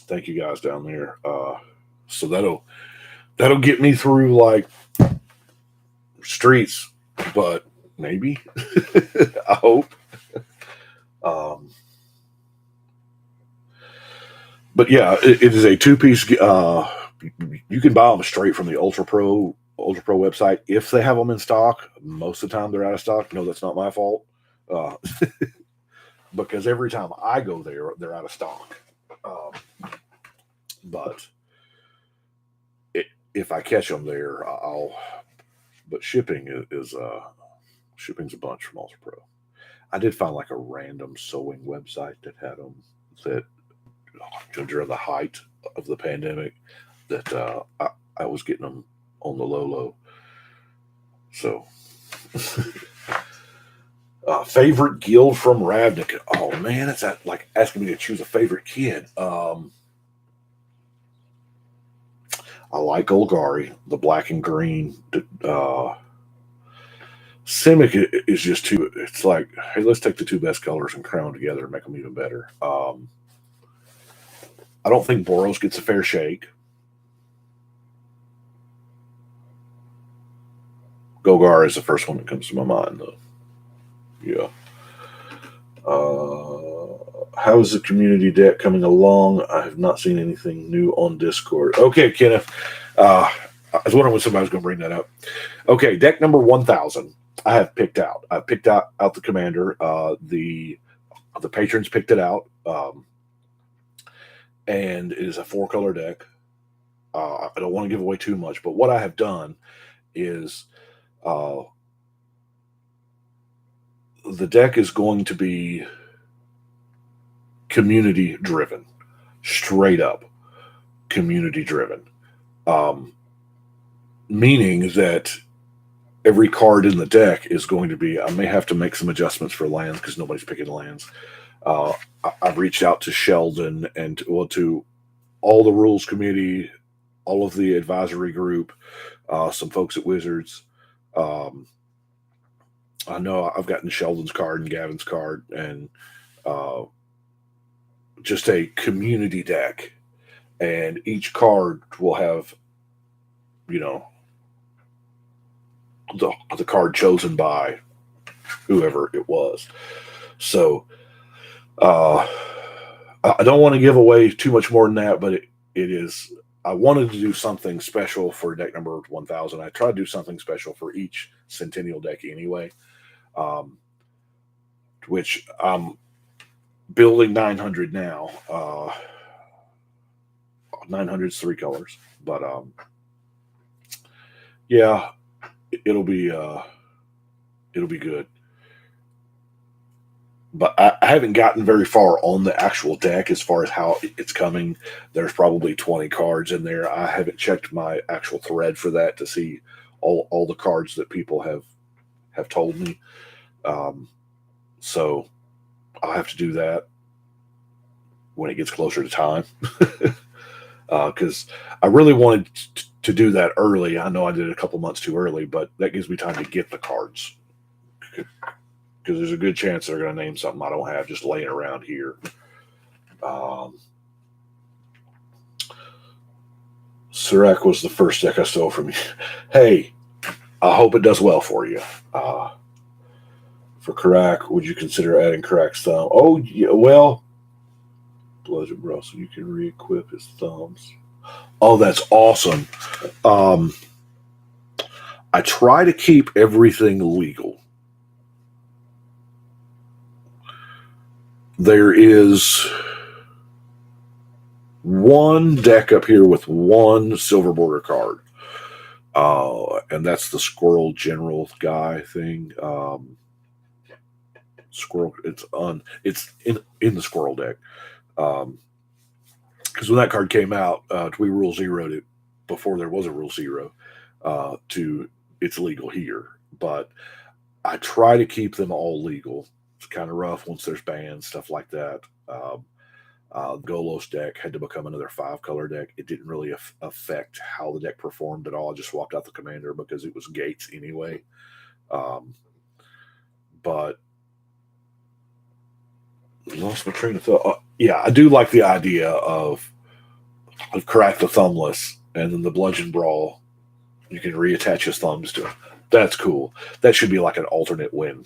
thank you guys down there. So that'll get me through like streets, but maybe I hope. But yeah, it is a 2-piece. You can buy them straight from the Ultra Pro Ultra Pro website, if they have them in stock, most of the time they're out of stock. No, that's not my fault. Because every time I go there, they're out of stock. But if I catch them there, I'll. But shipping is shipping's a bunch from Ultra Pro. I did find like a random sewing website that had them that during the height of the pandemic that I was getting them on the low. So, favorite guild from Ravnica. Oh man, it's like asking me to choose a favorite kid. I like Olgari, the black and green. Simic is just too. It's like, hey, let's take the two best colors and crown them together and make them even better. I don't think Boros gets a fair shake. Golgar is the first one that comes to my mind, though. Yeah. How is the community deck coming along? I have not seen anything new on Discord. Okay, Kenneth. I was wondering when somebody was going to bring that up. Okay, deck number 1000. I have picked out. I picked out the commander. The patrons picked it out, and it is a 4-color deck. I don't want to give away too much, but what I have done is the deck is going to be community driven, straight up community driven, meaning that every card in the deck is going to be, I may have to make some adjustments for lands because nobody's picking lands. I've reached out to Sheldon and to all the rules committee, all of the advisory group, some folks at Wizards. I know I've gotten Sheldon's card and Gavin's card and just a community deck. And each card will have, the card chosen by whoever it was. So I don't want to give away too much more than that, but it is. I wanted to do something special for deck number 1000. I tried to do something special for each Centennial deck anyway, which I'm building 900 now. 900's 3 colors, but yeah, it'll be good. But I haven't gotten very far on the actual deck as far as how it's coming. There's probably 20 cards in there. I haven't checked my actual thread for that to see all the cards that people have told me. So I'll have to do that when it gets closer to time. Because I really wanted to do that early. I know I did it a couple months too early, but that gives me time to get the cards. Because there's a good chance they're going to name something I don't have just laying around here. Serac was the first deck I stole from you. Hey, I hope it does well for you. For Karak, would you consider adding Karak's thumb? Oh, yeah, well, Bludgeon Bro, so you can re-equip his thumbs. Oh, that's awesome. I try to keep everything legal. There is one deck up here with one silver border card. And that's the Squirrel General guy thing. Squirrel, it's in the Squirrel deck. Because when that card came out, we Rule Zero'd it before there was a Rule Zero. To it's legal here, but I try to keep them all legal. It's kind of rough once there's bans, stuff like that. Golos deck had to become another 5-color deck. It didn't really affect how the deck performed at all. I just swapped out the commander because it was Gates anyway. But lost my train of thought. Yeah, I do like the idea of Crack the Thumbless and then the Bludgeon Brawl. You can reattach his thumbs to it. That's cool. That should be like an alternate win.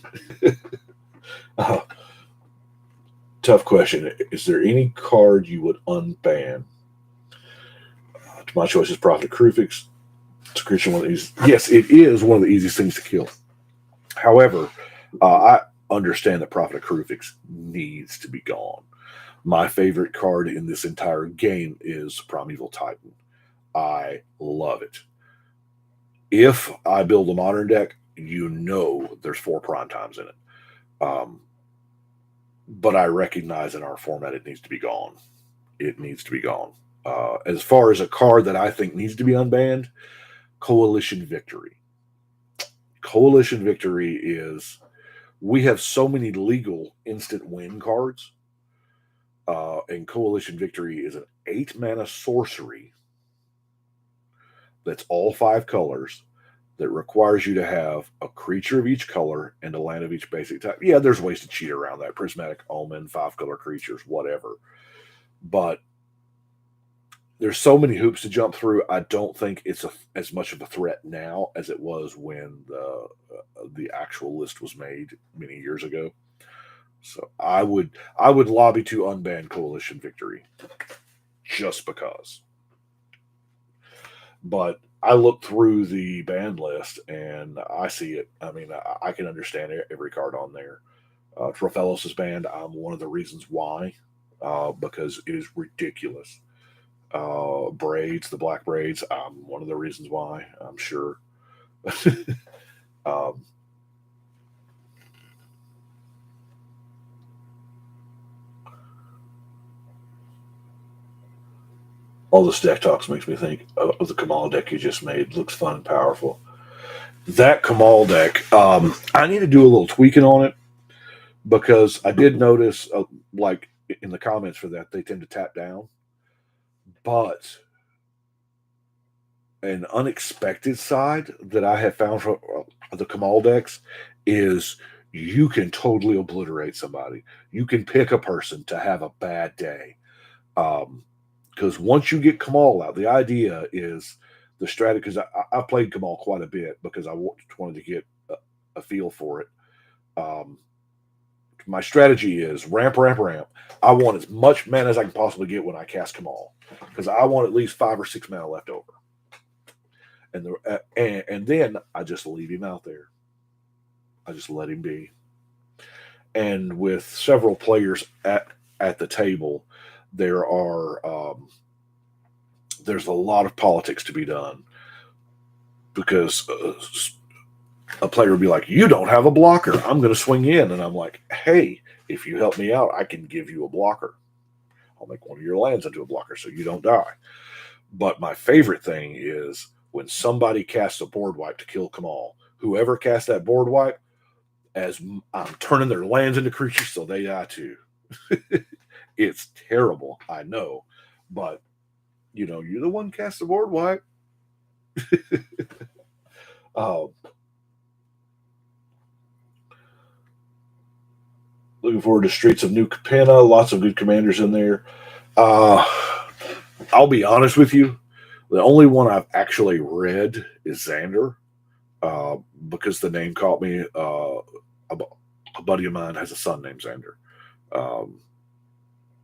Tough question. Is there any card you would unban? My choice is Prophet Krufix. It's a creature one of the easiest. Yes, it is one of the easiest things to kill. However, I understand that Prophet of Crucifix needs to be gone. My favorite card in this entire game is Primeval Titan. I love it. If I build a modern deck, you know there's 4 prime times in it. But I recognize in our format it needs to be gone. It needs to be gone. As far as a card that I think needs to be unbanned, Coalition Victory. Coalition Victory is, we have so many legal instant win cards, and Coalition Victory is an 8-mana sorcery that's all 5 colors that requires you to have a creature of each color and a land of each basic type. Yeah, there's ways to cheat around that. Prismatic Omen, 5-color creatures, whatever. But there's so many hoops to jump through. I don't think it's as much of a threat now as it was when the actual list was made many years ago. So I would lobby to unban Coalition Victory, just because. But I look through the ban list and I see it. I mean, I can understand every card on there. Trofellos is banned. I'm one of the reasons why, because it is ridiculous. Braids, the black braids, I'm one of the reasons why, I'm sure. All this deck talks makes me think of the Kamal deck you just made. Looks fun and powerful. That Kamal deck, I need to do a little tweaking on it, because I did notice, like in the comments for that, they tend to tap down. But an unexpected side that I have found from the Kamal decks is you can totally obliterate somebody. You can pick a person to have a bad day. Because once you get Kamal out, the idea is the strategy, because I played Kamal quite a bit because I wanted to get a feel for it. My strategy is ramp. I want as much mana as I can possibly get when I cast Kamal, because I want at least 5 or 6 mana left over. And then I just leave him out there. I just let him be. And with several players at the table, there's a lot of politics to be done, because a player would be like, "You don't have a blocker. I'm going to swing in," and I'm like, "Hey, if you help me out, I can give you a blocker. I'll make one of your lands into a blocker so you don't die." But my favorite thing is when somebody casts a board wipe to kill Kamal. Whoever casts that board wipe, as I'm turning their lands into creatures so they die too. It's terrible, I know, but you're the one cast the board wipe. Looking forward to Streets of New Capenna. Lots of good commanders in there. I'll be honest with you. The only one I've actually read is Xander, because the name caught me. A buddy of mine has a son named Xander.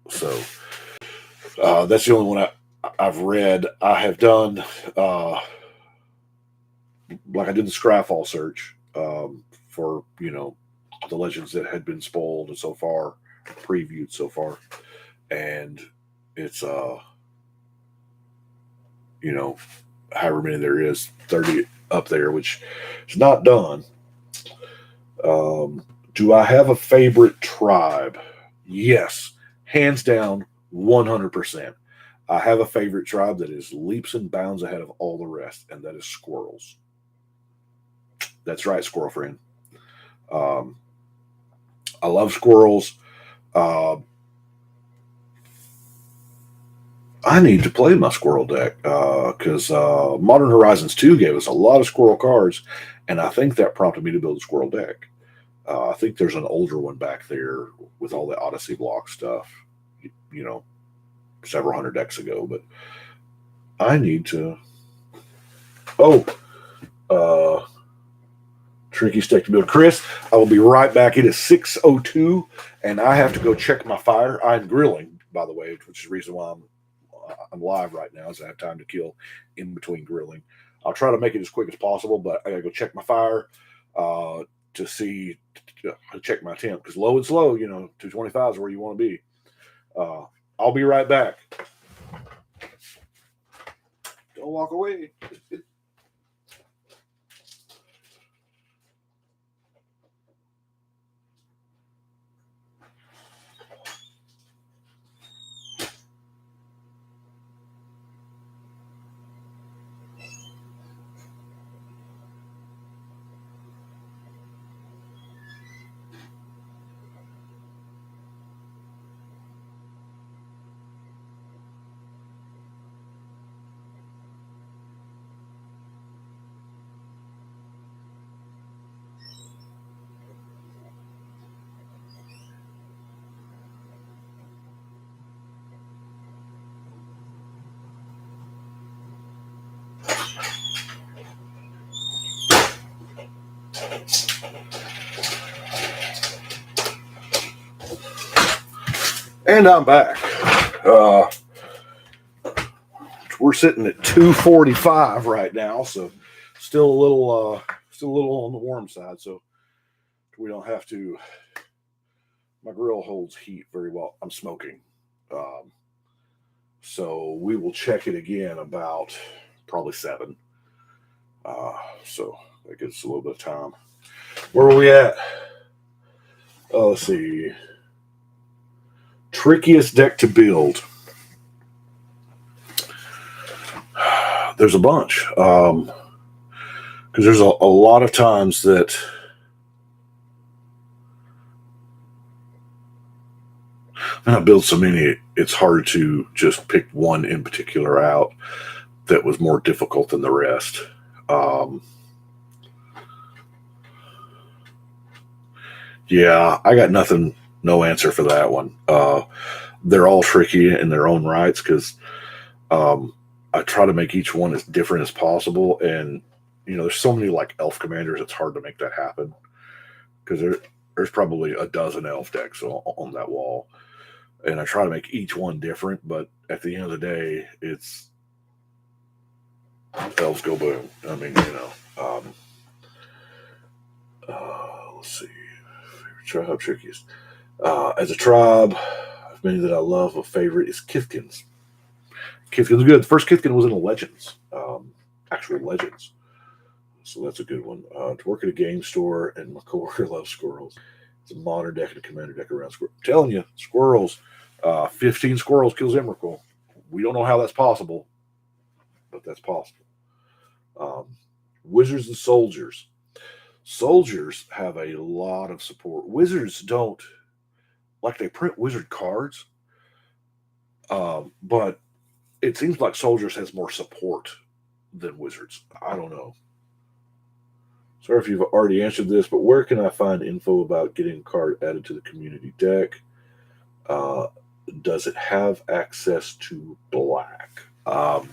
So that's the only one I've read. I have done, like I did the Scryfall search for, the legends that had been spoiled and so far, previewed so far. And it's, however many there is, 30 up there, which is not done. Do I have a favorite tribe? Yes, hands down, 100%. I have a favorite tribe that is leaps and bounds ahead of all the rest, and that is squirrels. That's right, squirrel friend. I love squirrels. I need to play my squirrel deck, because Modern Horizons 2 gave us a lot of squirrel cards, and I think that prompted me to build a squirrel deck. I think there's an older one back there with all the Odyssey block stuff, several hundred decks ago, but I need to. Tricky stick to build. Chris, I will be right back. It is 6:02, and I have to go check my fire. I'm grilling, by the way, which is the reason why I'm live right now, is I have time to kill in between grilling. I'll try to make it as quick as possible, but I got to go check my fire to see, to check my temp, because low and slow, 225 is where you want to be. I'll be right back. Don't walk away. And I'm back. We're sitting at 245 right now, so still a little on the warm side. So we don't have to. My grill holds heat very well. I'm smoking, so we will check it again about probably 7. So that gives us a little bit of time. Where are we at? Let's see. Trickiest deck to build. There's a bunch. Because there's a lot of times that I build so many, it's hard to just pick one in particular out that was more difficult than the rest. Yeah, I got nothing. No answer for that one. They're all tricky in their own rights because I try to make each one as different as possible. And, there's so many like elf commanders, it's hard to make that happen because there's probably a dozen elf decks on that wall. And I try to make each one different, but at the end of the day, it's elves go boom. I mean, let's see. Tribe trickiest. As a tribe, many that I love, a favorite is Kithkins. Kithkin's good. The first Kithkin was in the Legends, actual Legends. So that's a good one. To work at a game store, and my coworker loves squirrels. It's a modern deck and a commander deck around squirrels. I'm telling you, squirrels. 15 squirrels kills Emrakul. We don't know how that's possible, but that's possible. Wizards and soldiers. Soldiers have a lot of support. Wizards don't. Like, they print wizard cards, but it seems like soldiers has more support than wizards. I don't know. Sorry if you've already answered this, but where can I find info about getting a card added to the community deck? Does it have access to black? Hold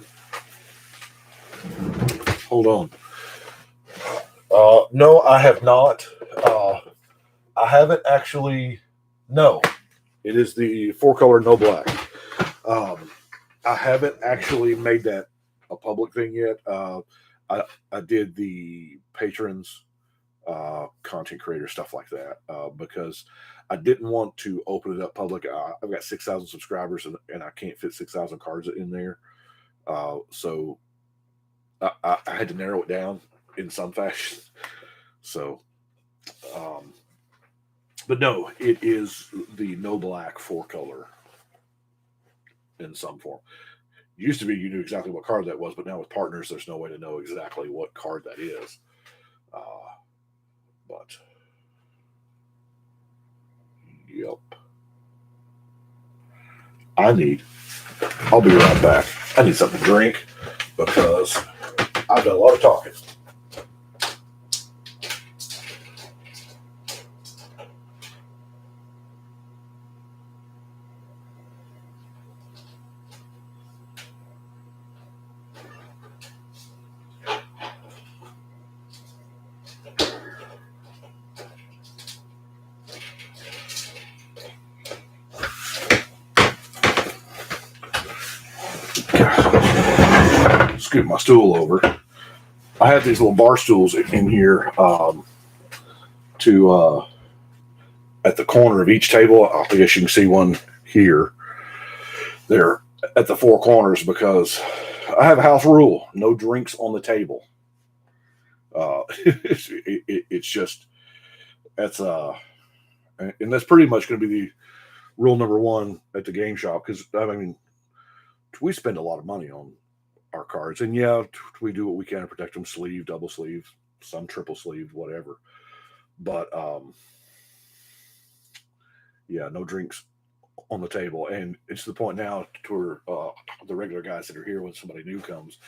on. No, I have not. I haven't actually. No, it is the 4-color no black. I haven't actually made that a public thing yet. I did the patrons, content creator, stuff like that, because I didn't want to open it up public. I've got 6,000 subscribers, and I can't fit 6,000 cards in there. So I had to narrow it down in some fashion. So, but no, it is the no black 4-color in some form. It used to be you knew exactly what card that was, but now with partners, there's no way to know exactly what card that is. But yep, I'll be right back. I need something to drink because I've done a lot of talking. Scoot my stool over. I have these little bar stools in here to at the corner of each table. I guess you can see one here. They're at the four corners because I have a house rule: no drinks on the table. It's just that's and that's pretty much going to be the rule number one at the game shop, because I mean we spend a lot of money on our cards, and yeah, we do what we can to protect them: sleeve, double sleeve, some triple sleeve, whatever. But yeah, no drinks on the table, and it's to the point now to where the regular guys that are here, when somebody new comes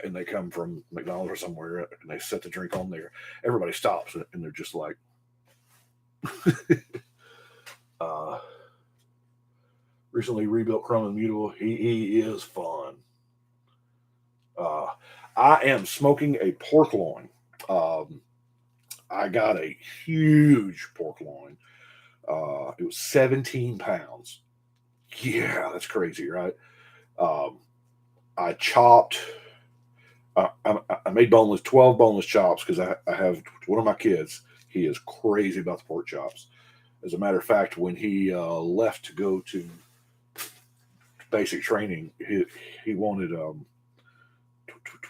and they come from McDonald's or somewhere and they set the drink on there, everybody stops and they're just like, recently rebuilt Krillin Mutable. He is fun. I am smoking a pork loin. I got a huge pork loin. It was 17 pounds. Yeah, that's crazy, right? I chopped. I made boneless, 12 boneless chops, because I have one of my kids. He is crazy about the pork chops. As a matter of fact, when he left to go to basic training, he wanted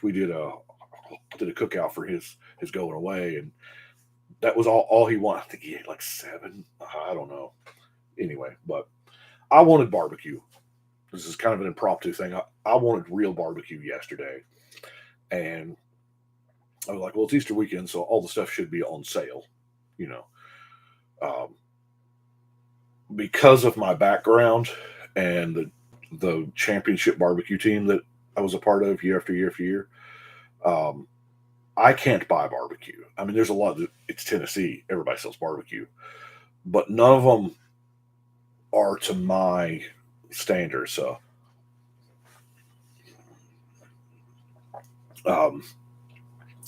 we did a cookout for his going away, and that was all he wanted. I think he ate like 7. I don't know. Anyway, but I wanted barbecue. This is kind of an impromptu thing. I wanted real barbecue yesterday, and I was like, well, it's Easter weekend, so all the stuff should be on sale, you know. Because of my background and the championship barbecue team that I was a part of year after year after year, I can't buy barbecue. I mean, there's a lot. It's Tennessee. Everybody sells barbecue, but none of them are to my standards. So,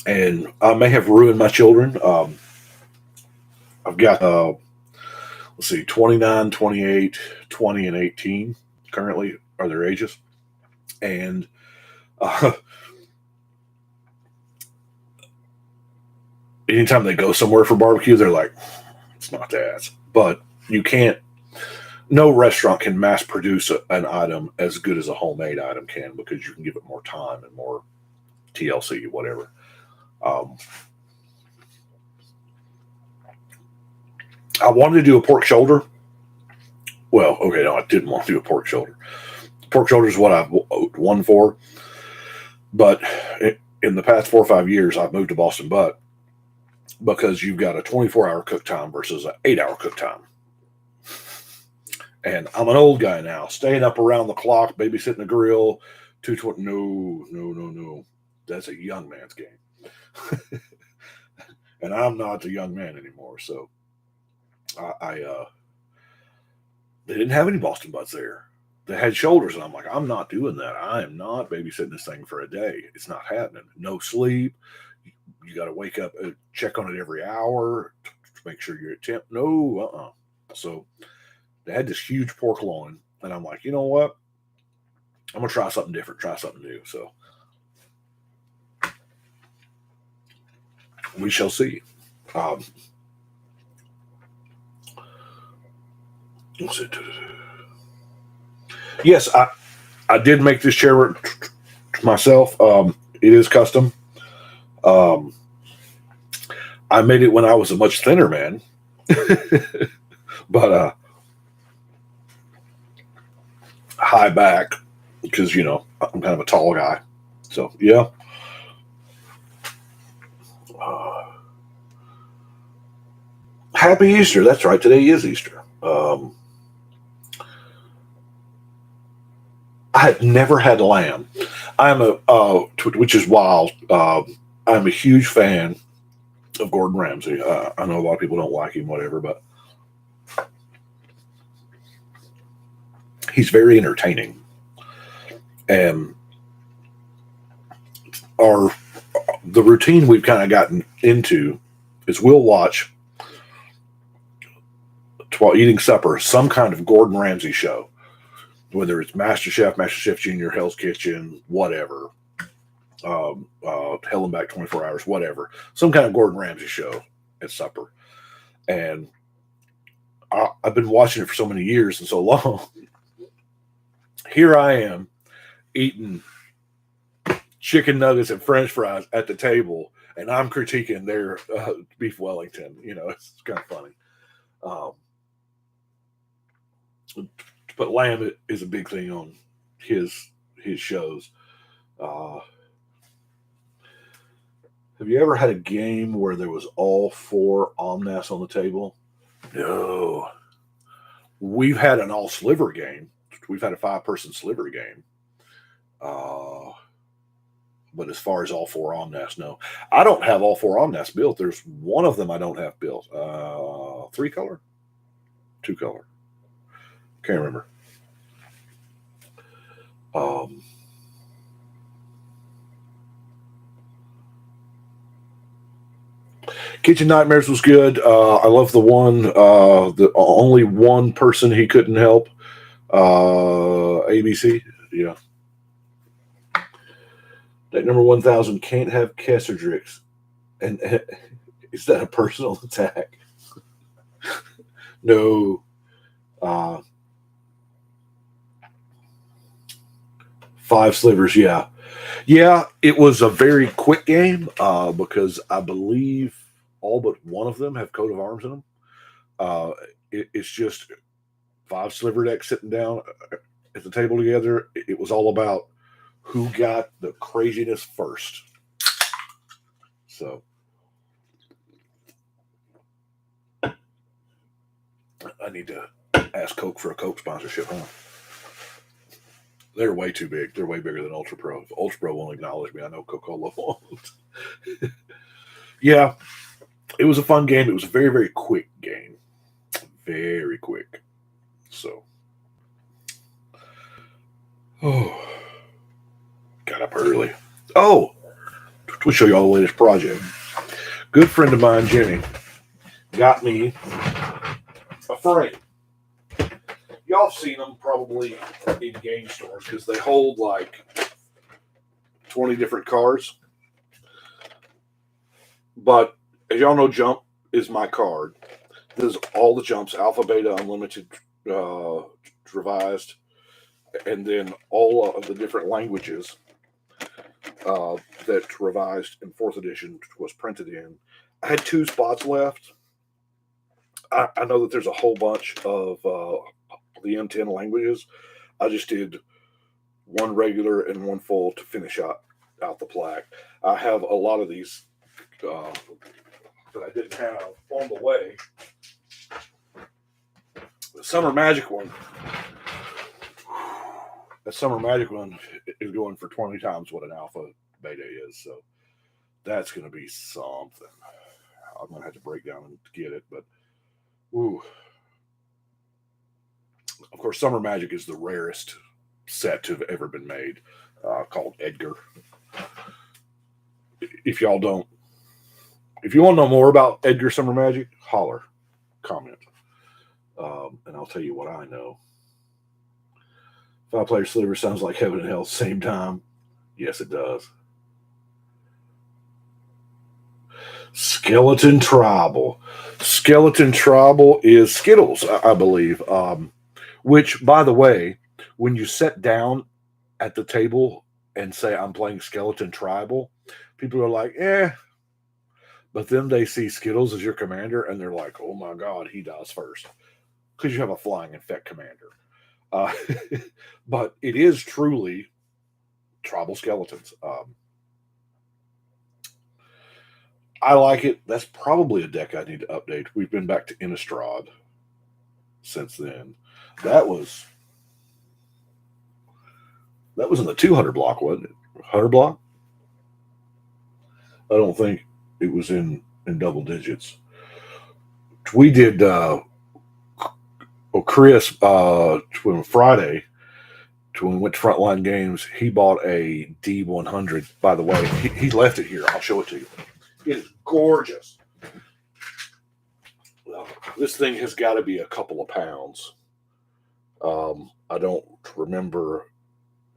and I may have ruined my children. I've got, let's see, 29, 28, 20, and 18 currently are their ages. And anytime they go somewhere for barbecue, they're like, it's not that. But you can't, no restaurant can mass produce an item as good as a homemade item can, because you can give it more time and more TLC, whatever. I wanted to do a pork shoulder. Well, okay, no, I didn't want to do a pork shoulder. Pork shoulder is what I've won for. But in the past 4 or 5 years, I've moved to Boston butt, because you've got a 24-hour cook time versus an 8-hour cook time. And I'm an old guy now, staying up around the clock, babysitting the grill. 220. No. That's a young man's game. And I'm not a young man anymore. So they didn't have any Boston butts there. They had shoulders, and I'm like, I'm not doing that. I am not babysitting this thing for a day. It's not happening. No sleep. You got to wake up, check on it every hour to make sure you're at temp. No, So they had this huge pork loin, and I'm like, you know what? I'm gonna try something different, try something new. So we shall see. Yes, I did make this chair myself. It is custom. I made it when I was a much thinner man, but high back, because, you know, I'm kind of a tall guy. So, yeah. Happy Easter. That's right. Today is Easter. I have never had lamb. I'm which is wild. I'm a huge fan of Gordon Ramsay. I know a lot of people don't like him, whatever, but he's very entertaining. And the routine we've kind of gotten into is we'll watch, while eating supper, some kind of Gordon Ramsay show, whether it's MasterChef, MasterChef Junior, Hell's Kitchen, whatever. Held Him Back 24 Hours, whatever. Some kind of Gordon Ramsay show at supper. And I've been watching it for so many years and so long. Here I am eating chicken nuggets and French fries at the table, and I'm critiquing their beef Wellington. It's kind of funny. But lamb is a big thing on his shows. Have you ever had a game where there was all 4 omnas on the table? No. We've had an all sliver game. We've had a 5-person sliver game. But as far as all 4 omnas, no. I don't have all 4 omnas built. There's one of them I don't have built. 3-color? 2-color? Can't remember. Kitchen Nightmares was good. I love the one, the only one person he couldn't help. ABC, yeah. Deck number 1000 can't have Kesserdrix. And is that a personal attack? No. 5 slivers, yeah. Yeah, it was a very quick game because I believe all but one of them have coat of arms in them. It's just 5 sliver decks sitting down at the table together. It was all about who got the craziness first. So I need to ask Coke for a Coke sponsorship, huh? They're way too big. They're way bigger than Ultra Pro. If Ultra Pro won't acknowledge me, I know Coca-Cola won't. Yeah, it was a fun game. It was a very, very quick game. Very quick. So, got up early. We'll show you all the latest project. Good friend of mine, Jenny, got me a frame. Y'all have seen them probably in game stores because they hold like 20 different cars. But as y'all know, Jump is my card. There's all the Jumps, Alpha, Beta, Unlimited, Revised, and then all of the different languages that Revised in 4th edition was printed in. I had 2 spots left. I know that there's a whole bunch of the M10 languages. I just did 1 regular and 1 full to finish out the plaque. I have a lot of these that I didn't have on the way. The Summer Magic one. That Summer Magic one is going for 20 times what an Alpha Beta is. So that's going to be something. I'm going to have to break down and get it. But, ooh. Of course, Summer Magic is the rarest set to have ever been made, called Edgar. If y'all don't, if you want to know more about Edgar Summer Magic, holler, comment, and I'll tell you what I know. 5-player sliver sounds like heaven and hell same time. Yes, it does. Skeleton Tribal. Skeleton Tribal is Skittles, I believe. Which, by the way, when you sit down at the table and say, I'm playing Skeleton Tribal, people are like, eh. But then they see Skittles as your commander, and they're like, oh my God, he dies first. Because you have a flying infect commander. But it is truly Tribal Skeletons. I like it. That's probably a deck I need to update. We've been back to Innistrad since then. That was in the 200 block, wasn't it? 100 block? I don't think it was in double digits. We did Chris when Friday when we went to Frontline Games, he bought a D100. By the way, he left it here. I'll show it to you. It is gorgeous. This thing has got to be a couple of pounds. I don't remember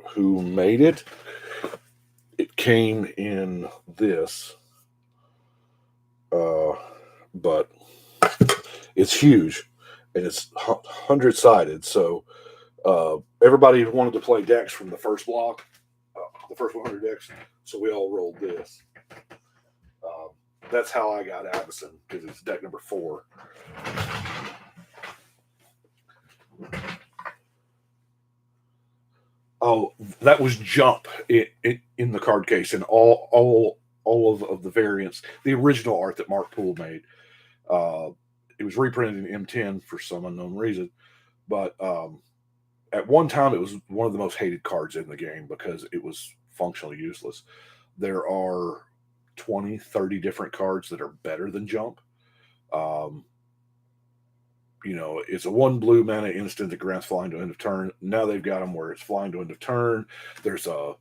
who made it. it came in this, but it's huge, and it's 100-sided. So everybody wanted to play decks from the first block, the first 100 decks. So we all rolled this. That's how I got Addison, because it's deck number 4. Oh, that was Jump in the card case, and all of the variants. The original art that Mark Poole made. It was reprinted in M10 for some unknown reason, but at one time it was one of the most hated cards in the game because it was functionally useless. There are 20, 30 different cards that are better than Jump. It's a 1 blue mana instant that grants flying to end of turn. Now they've got them where it's flying to end of turn. There's a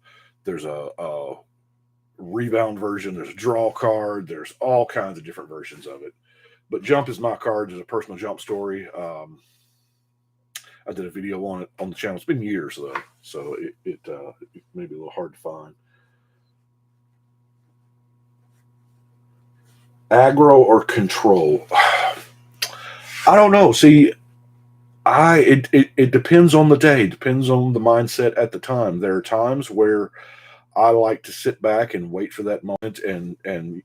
rebound version. There's a draw card. There's all kinds of different versions of it. But Jump is my card. There's a personal Jump story. I did a video on it on the channel. It's been years though, so it may be a little hard to find. Aggro or control? I don't know. See, it depends on the day. Depends on the mindset at the time. There are times where I like to sit back and wait for that moment and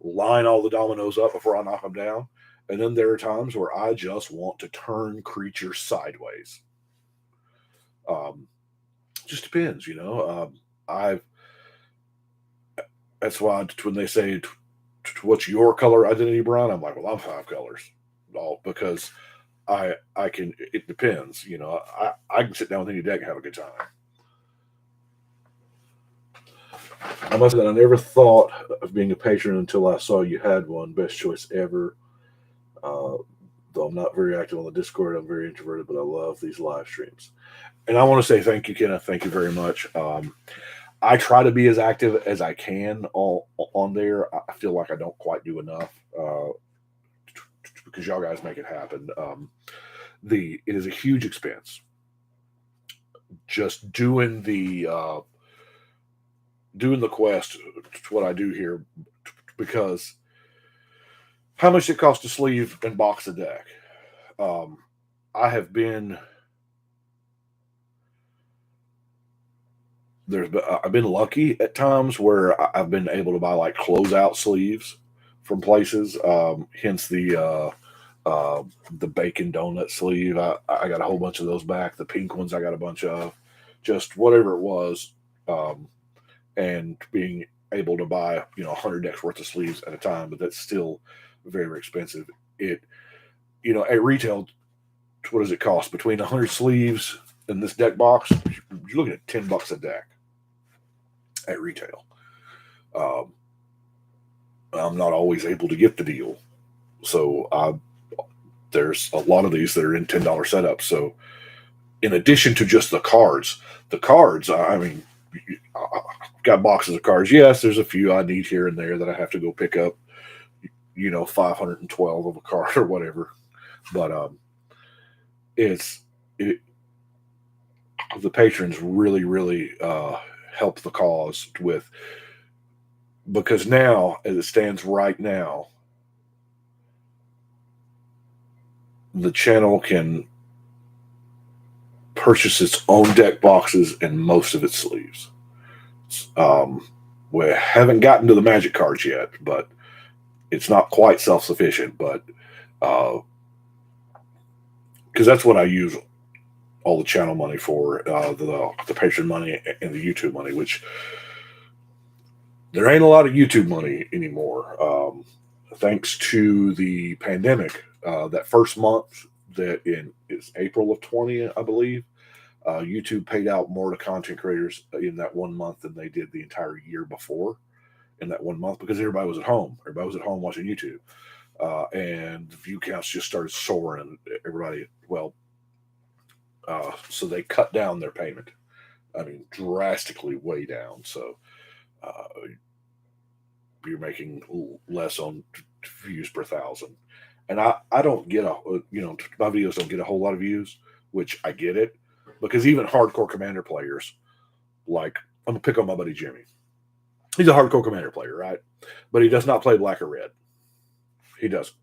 line all the dominoes up before I knock them down. And then there are times where I just want to turn creatures sideways. Just depends, that's why when they say, what's your color identity, Brian? I'm like, well, I'm 5 colors. All because I can, it depends, I can sit down with any deck and have a good time. I must say that I never thought of being a patron until I saw you had one. Best choice ever. Though I'm not very active on the Discord, I'm very introverted, but I love these live streams. And I want to say thank you, Kenneth. Thank you very much. I try to be as active as I can on there. I feel like I don't quite do enough because y'all guys make it happen. It is a huge expense. Just doing the quest, what I do here, because how much it costs to sleeve and box a deck. I've been lucky at times where I've been able to buy like closeout sleeves from places. Hence the bacon donut sleeve. I got a whole bunch of those back. The pink ones I got a bunch of. Just whatever it was, and being able to buy 100 decks worth of sleeves at a time, but that's still very, very expensive. At retail, what does it cost? Between 100 sleeves and this deck box, you're looking at $10 a deck at retail. I'm not always able to get the deal, so there's a lot of these that are in $10 setups. So, in addition to just the cards, I mean, I've got boxes of cards. Yes, there's a few I need here and there that I have to go pick up. 512 of a card or whatever, but the patrons really, really help the cause with, because now, as it stands right now, the channel can purchase its own deck boxes and most of its sleeves. We haven't gotten to the magic cards yet, but it's not quite self-sufficient, but because that's what I use all the channel money for, the patron money and the YouTube money, which there ain't a lot of YouTube money anymore. Thanks to the pandemic, that first month it's April of 20, I believe, YouTube paid out more to content creators in that 1 month than they did the entire year before in that 1 month, because everybody was at home. Everybody was at home watching YouTube. And the view counts just started soaring. So they cut down their payment. I mean, drastically way down. So you're making less on views per 1,000. And I don't get my videos don't get a whole lot of views, which I get it, because even hardcore Commander players, like I'm going to pick on my buddy Jimmy. He's a hardcore Commander player, right? But he does not play black or red. He doesn't.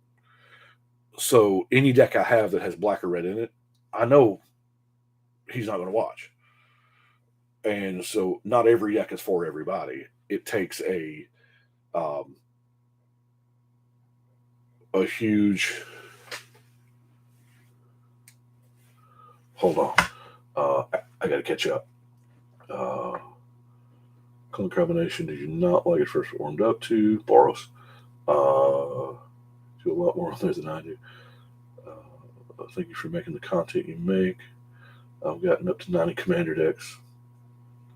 So any deck I have that has black or red in it, I know he's not going to watch. And so not every deck is for everybody. It takes a huge... Hold on. I got to catch up. Color combination do you not like it first warmed up to? Boros. Do a lot more on there than I do. Thank you for making the content you make. I've gotten up to 90 Commander decks.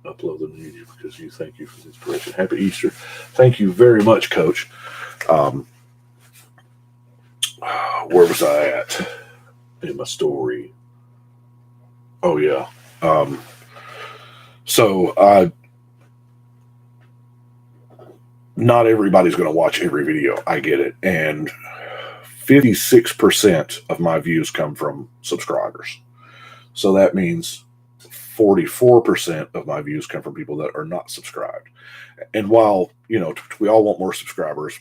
Upload them to YouTube because you. Thank you for the inspiration. Happy Easter. Thank you very much, Coach. Where was I at in my story? Oh, yeah. So not everybody's going to watch every video. I get it. And 56% of my views come from subscribers. So that means 44% of my views come from people that are not subscribed. And while, you know, we all want more subscribers,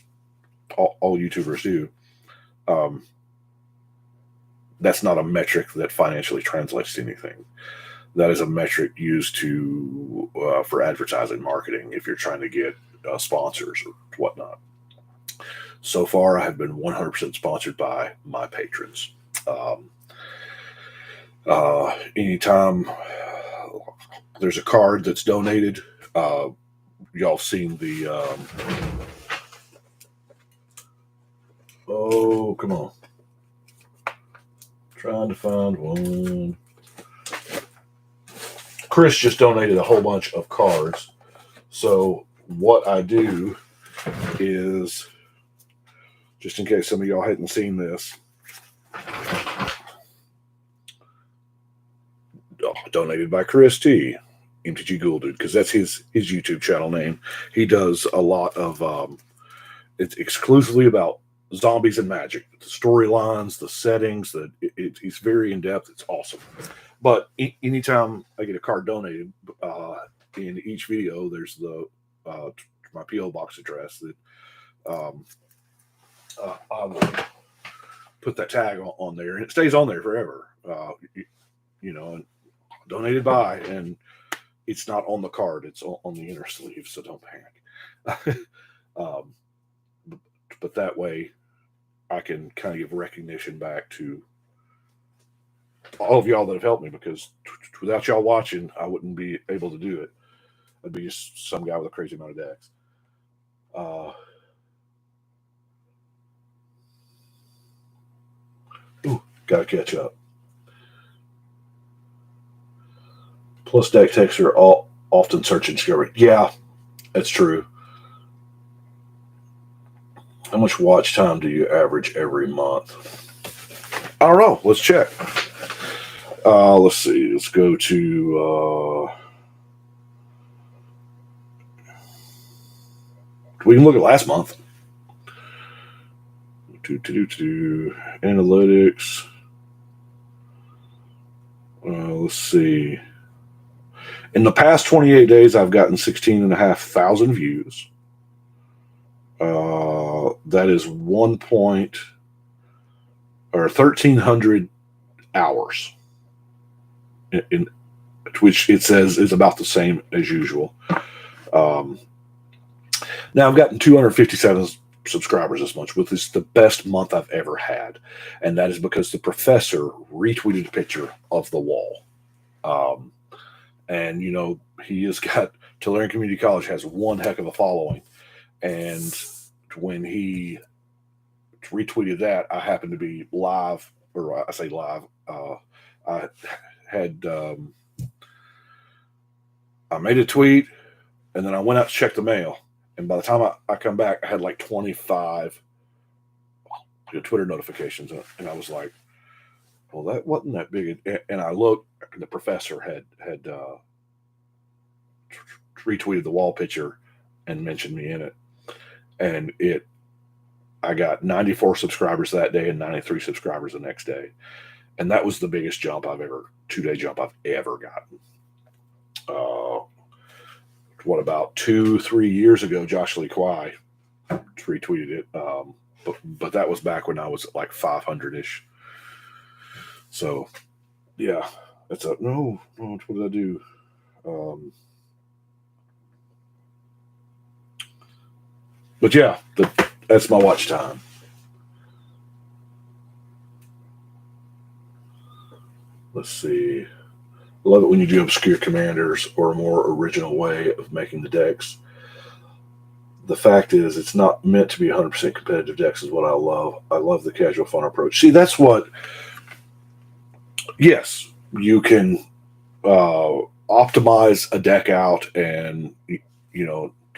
all YouTubers do, that's not a metric that financially translates to anything. That is a metric used to for advertising marketing if you're trying to get sponsors or whatnot. So far, I have been 100% sponsored by my patrons. Anytime there's a card that's donated, y'all seen the oh, come on, trying to find one. Chris just donated a whole bunch of cards. So what I do is, just in case some of y'all hadn't seen this, donated by Chris T, MTG Ghoul Dude, because that's his YouTube channel name. He does a lot of it's exclusively about zombies and magic, the storylines, the settings. He's very in depth. It's awesome. But anytime I get a card donated, in each video, there's the my PO box address that I will put that tag on there, and it stays on there forever. You know, and donated by, and it's not on the card; it's on the inner sleeve. So don't panic. But that way, I can kind of give recognition back to all of y'all that have helped me, because without y'all watching, I wouldn't be able to do it. I'd be just some guy with a crazy amount of decks. Gotta catch up. Plus, deck techs are often searching discovery. Yeah, that's true. How much watch time do you average every month? I don't know. Let's check. Let's see. Let's go to... we can look at last month. Analytics. Let's see. In the past 28 days, I've gotten 16,500 views. That is 1,300 hours. In which it says is about the same as usual. Now I've gotten 257 subscribers this month, which is the best month I've ever had, and that is because the professor retweeted a picture of the wall. And you know, he has got Tulare Community College has one heck of a following, and when he retweeted that, I happened to be live, or I say live. I had I made a tweet, and then I went out to check the mail. And by the time I come back, I had like 25 Twitter notifications. And I was like, well, that wasn't that big. And I looked, and the professor had retweeted the wall picture and mentioned me in it. And I got 94 subscribers that day and 93 subscribers the next day. And that was the biggest jump 2-day jump I've ever gotten. about 2-3 years ago, Josh Lee Kwai retweeted it. But that was back when I was at like 500-ish. So, yeah, that's a no. What did I do? But yeah, that's my watch time. Let's see. I love it when you do obscure commanders or a more original way of making the decks. The fact is, it's not meant to be 100% competitive decks is what I love. I love the casual fun approach. See, that's what, yes, you can optimize a deck out and,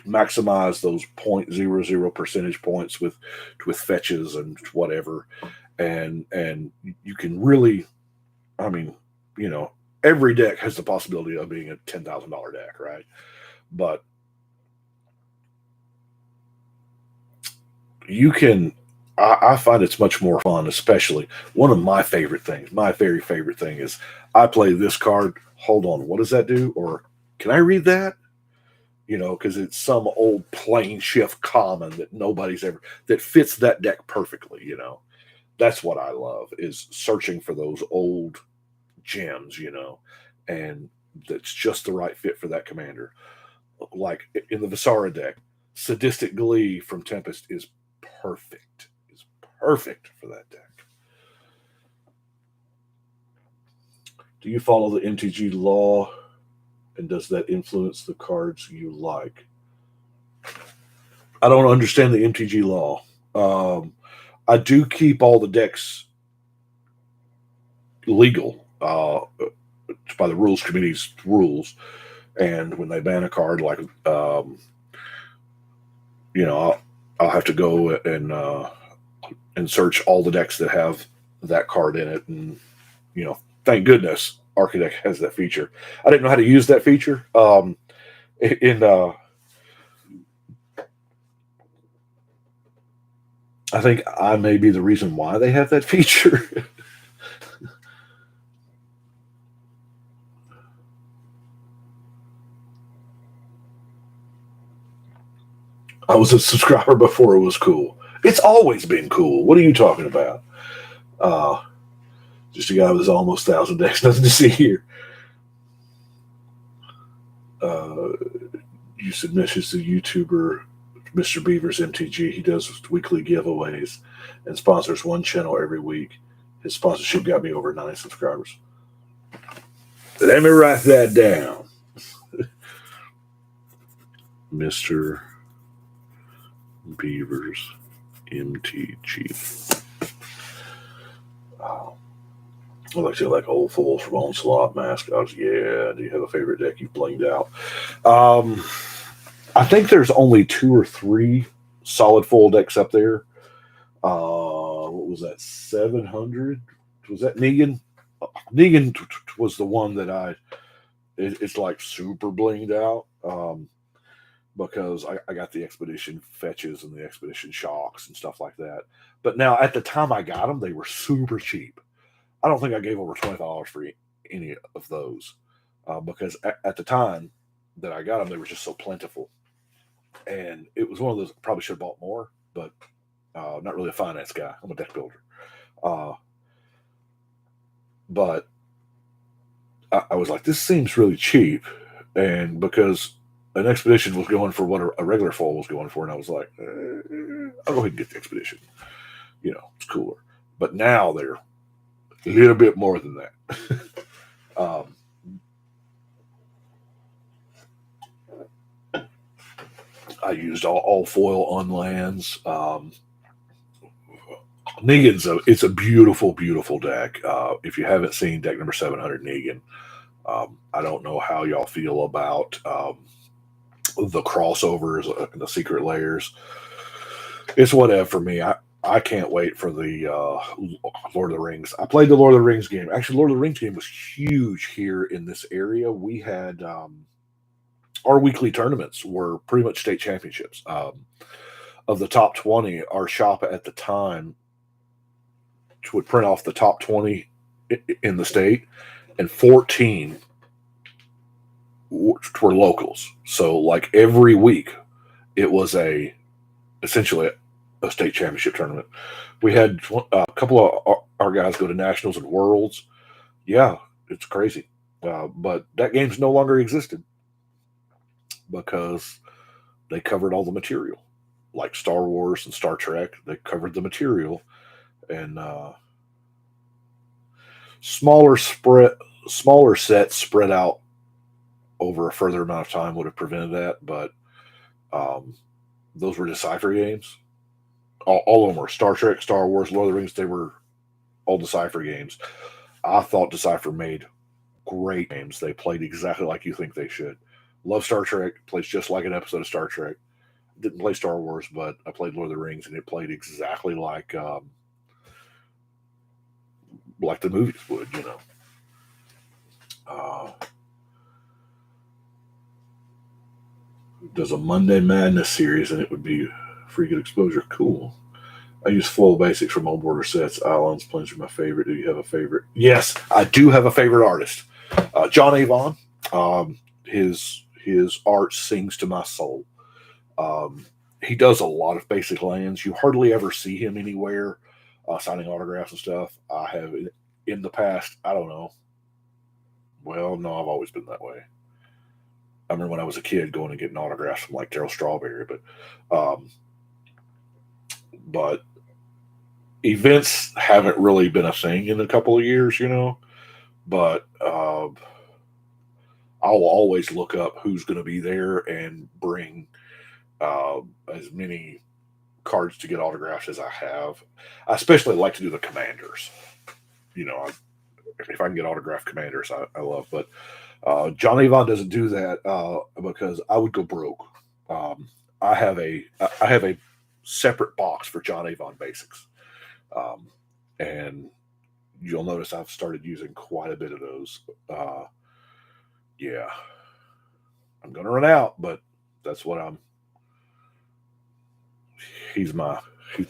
maximize those 0.00 percentage points with fetches and whatever. And you can really, I mean, every deck has the possibility of being a $10,000 deck, right? But you can, I find it's much more fun, especially one of my favorite things. My very favorite thing is I play this card. Hold on, what does that do? Or can I read that? Because it's some old plane shift common that nobody's ever, that fits that deck perfectly. That's what I love, is searching for those old gems, and that's just the right fit for that commander. Like in the Visara deck, Sadistic Glee from Tempest is perfect. Is perfect for that deck. Do you follow the MTG law, and does that influence the cards you like? I don't understand the MTG law. I do keep all the decks legal by the rules committee's rules, and when they ban a card, like I'll have to go and search all the decks that have that card in it, and thank goodness Architect has that feature. I didn't know how to use that feature. I think I may be the reason why they have that feature. I was a subscriber before it was cool. It's always been cool. What are you talking about? Just a guy with almost 1,000 decks. Nothing to see here. You said message the YouTuber Mr. Beaver's MTG. He does weekly giveaways and sponsors one channel every week. His sponsorship got me over 9 subscribers. Let me write that down. Mr. Beaver's MTG. I like to like old fools from Onslaught mascots. Yeah. Do you have a favorite deck you've blinged out? I think there's only 2 or 3 solid full decks up there. What was that? 700? Was that Negan? Negan was the one that it's like super blinged out. Because I got the Expedition fetches and the Expedition shocks and stuff like that. But now, at the time I got them, they were super cheap. I don't think I gave over $20 for any of those because at the time that I got them, they were just so plentiful. And it was one of those, probably should have bought more, but not really a finance guy. I'm a deck builder. But I was like, this seems really cheap. And because an Expedition was going for what a regular foil was going for, and I was like, I'll go ahead and get the Expedition. It's cooler. But now they're a little bit more than that. I used all foil unlands. Negan's it's a beautiful, beautiful deck. If you haven't seen deck number 700 Negan, I don't know how y'all feel about the crossovers and the secret layers. It's whatever for me. I can't wait for the Lord of the Rings. I played the Lord of the Rings game. Actually, Lord of the Rings game was huge here in this area. We had our weekly tournaments were pretty much state championships. Of the top 20, our shop at the time would print off the top 20 in the state, and 14 were locals. So like every week, it was essentially a state championship tournament. We had a couple of our guys go to nationals and worlds. Yeah, it's crazy. But that game's no longer existed because they covered all the material, like Star Wars and Star Trek. They covered the material, and smaller sets spread out over a further amount of time would have prevented that. But those were Decipher games. All of them were Star Trek, Star Wars, Lord of the Rings. They were all Decipher games. I thought Decipher made great games. They played exactly like you think they should. Love Star Trek. Plays just like an episode of Star Trek. Didn't play Star Wars, but I played Lord of the Rings, and it played exactly like the movies would. Does a Monday Madness series, and it would be free good exposure. Cool. I use full basics from old border sets. Islands, planes are my favorite. Do you have a favorite? Yes, I do have a favorite artist. John Avon. His art sings to my soul. He does a lot of basic lands. You hardly ever see him anywhere signing autographs and stuff. I have in the past, I don't know. Well, no, I've always been that way. I remember when I was a kid going and getting autographs from like Darryl Strawberry, but events haven't really been a thing in a couple of years, but I'll always look up who's going to be there and bring as many cards to get autographs as I have. I especially like to do the commanders. If I can get autographed commanders, I love. But John Avon doesn't do that because I would go broke. I have a separate box for John Avon basics, and you'll notice I've started using quite a bit of those. Yeah, I'm gonna run out, but that's what He's my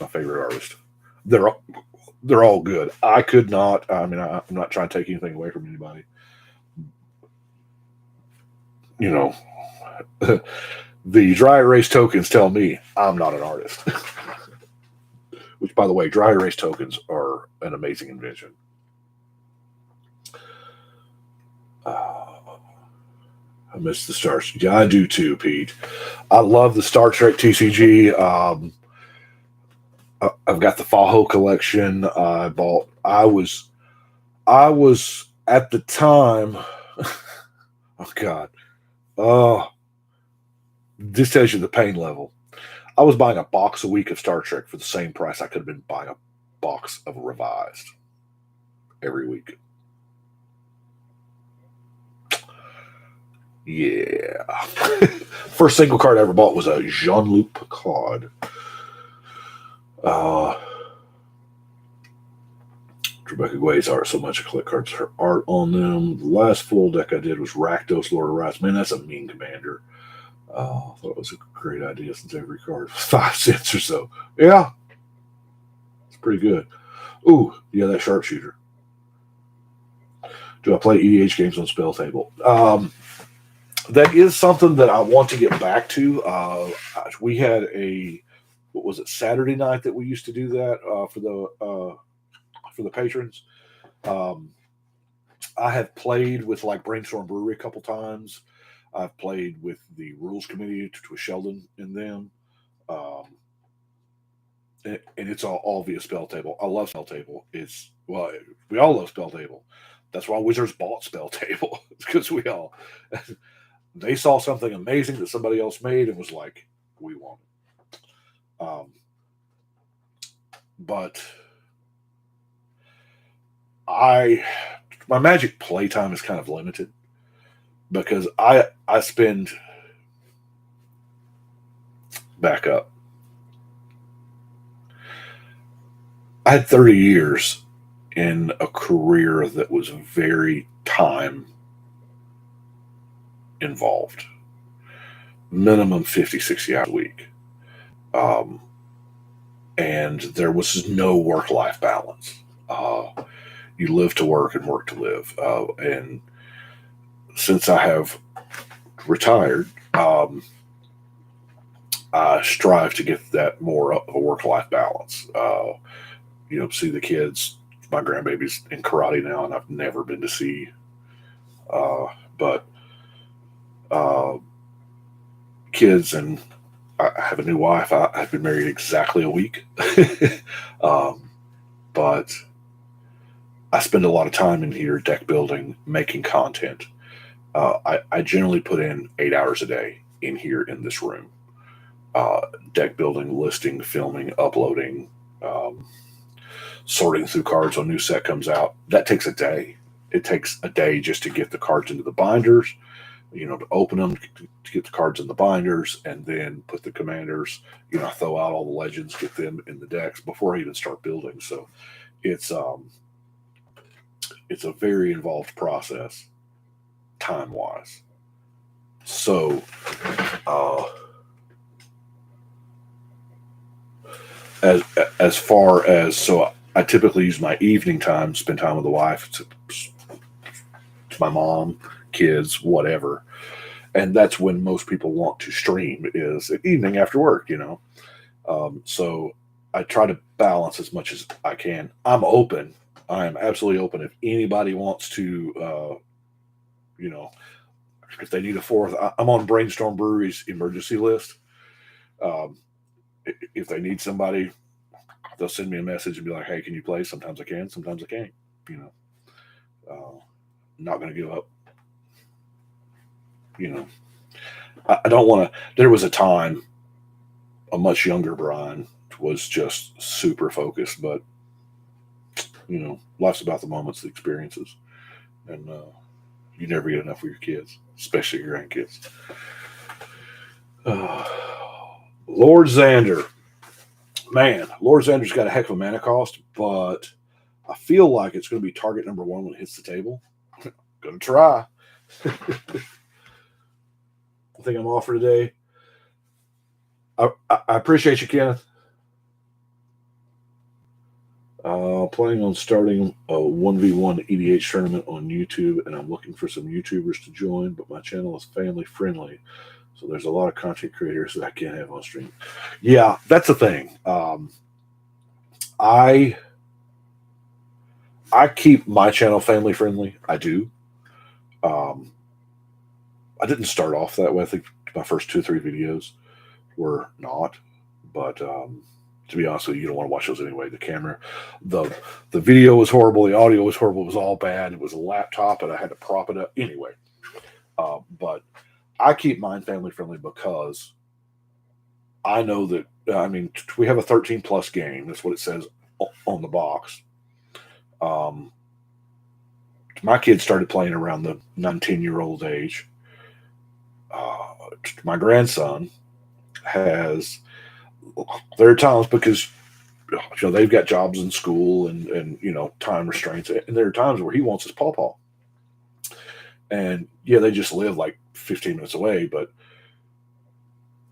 favorite artist. They're all good. I could not. I mean, I'm not trying to take anything away from anybody. The dry erase tokens tell me I'm not an artist. Which, by the way, dry erase tokens are an amazing invention. I miss the stars. Yeah, I do too, Pete. I love the Star Trek TCG. I've got the Faho collection. I was at the time. Oh God. This tells you the pain level. I was buying a box a week of Star Trek for the same price I could have been buying a box of Revised every week. Yeah. First single card I ever bought was a Jean-Luc Picard. Rebecca Gway's art so much. I collect cards, her art on them. The last full deck I did was Rakdos, Lord of Rats. Man, that's a mean commander. I thought it was a great idea since every card was 5 cents or so. Yeah. It's pretty good. Ooh, yeah, that sharpshooter. Do I play EDH games on Spell Table? That is something that I want to get back to. We had Saturday night that we used to do that for the patrons. I have played with like Brainstorm Brewery a couple times. I've played with the rules committee with Sheldon and them. And it's all via Spell Table. I love Spell Table. We all love Spell Table. That's why Wizards bought Spell Table, because they saw something amazing that somebody else made and was like, we want it. But my Magic playtime is kind of limited because I spend back up. I had 30 years in a career that was very time involved. Minimum 50, 60 hours a week. And there was no work-life balance. You live to work and work to live. And since I have retired, I strive to get that more of a work-life balance. See the kids. My grandbaby's in karate now, and I've never been to see. But kids, and I have a new wife. I've been married exactly a week. But I spend a lot of time in here deck building, making content. I generally put in 8 hours a day in here in this room. Deck building, listing, filming, uploading, sorting through cards when new set comes out. That takes a day. It takes a day just to get the cards into the binders, to open them, to get the cards in the binders, and then put the commanders, throw out all the legends, get them in the decks before I even start building. So it's a very involved process, time-wise. So, as far as, so I typically use my evening time, spend time with the wife, to my mom, kids, whatever. And that's when most people want to stream, is an evening after work, So I try to balance as much as I can. I'm open. I am absolutely open. If anybody wants to, if they need a fourth, I'm on Brainstorm Brewery's emergency list. If they need somebody, they'll send me a message and be like, "Hey, can you play?" Sometimes I can, sometimes I can't. Not going to give up. I don't want to. There was a time, a much younger Brian was just super focused, but life's about the moments, the experiences, and you never get enough for your kids, especially your grandkids. Lord Xander. Man, Lord Xander's got a heck of a mana cost, but I feel like it's going to be target number one when it hits the table. Gonna try. I think I'm off for today. I appreciate you, Kenneth. Planning on starting a 1v1 EDH tournament on YouTube, and I'm looking for some YouTubers to join, but my channel is family friendly, so there's a lot of content creators that I can't have on stream. Yeah, that's the thing. I keep my channel family friendly. I do. I didn't start off that way. I think my first 2 or 3 videos were not, but to be honest with you, you don't want to watch those anyway. The camera, the video was horrible. The audio was horrible. It was all bad. It was a laptop, and I had to prop it up anyway. But I keep mine family friendly because I know that, we have a 13 plus game. That's what it says on the box. My kids started playing around the 19-year-old age. My grandson has, there are times because they've got jobs in school and time restraints, and there are times where he wants his pawpaw, and they just live like 15 minutes away, but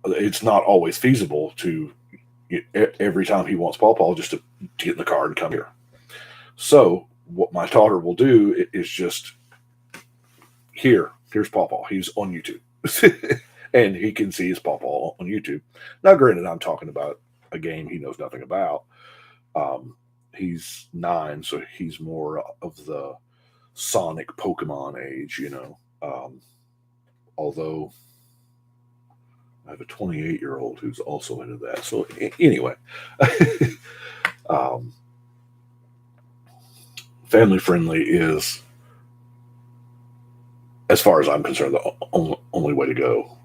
it's not always feasible to every time he wants pawpaw just to get in the car and come here. So what my daughter will do is just, here's pawpaw. He's on YouTube. And he can see his pawpaw on YouTube. Now, granted, I'm talking about a game he knows nothing about. He's 9, so he's more of the Sonic Pokemon age, although I have a 28-year-old who's also into that. So anyway, family friendly is, as far as I'm concerned, the only way to go.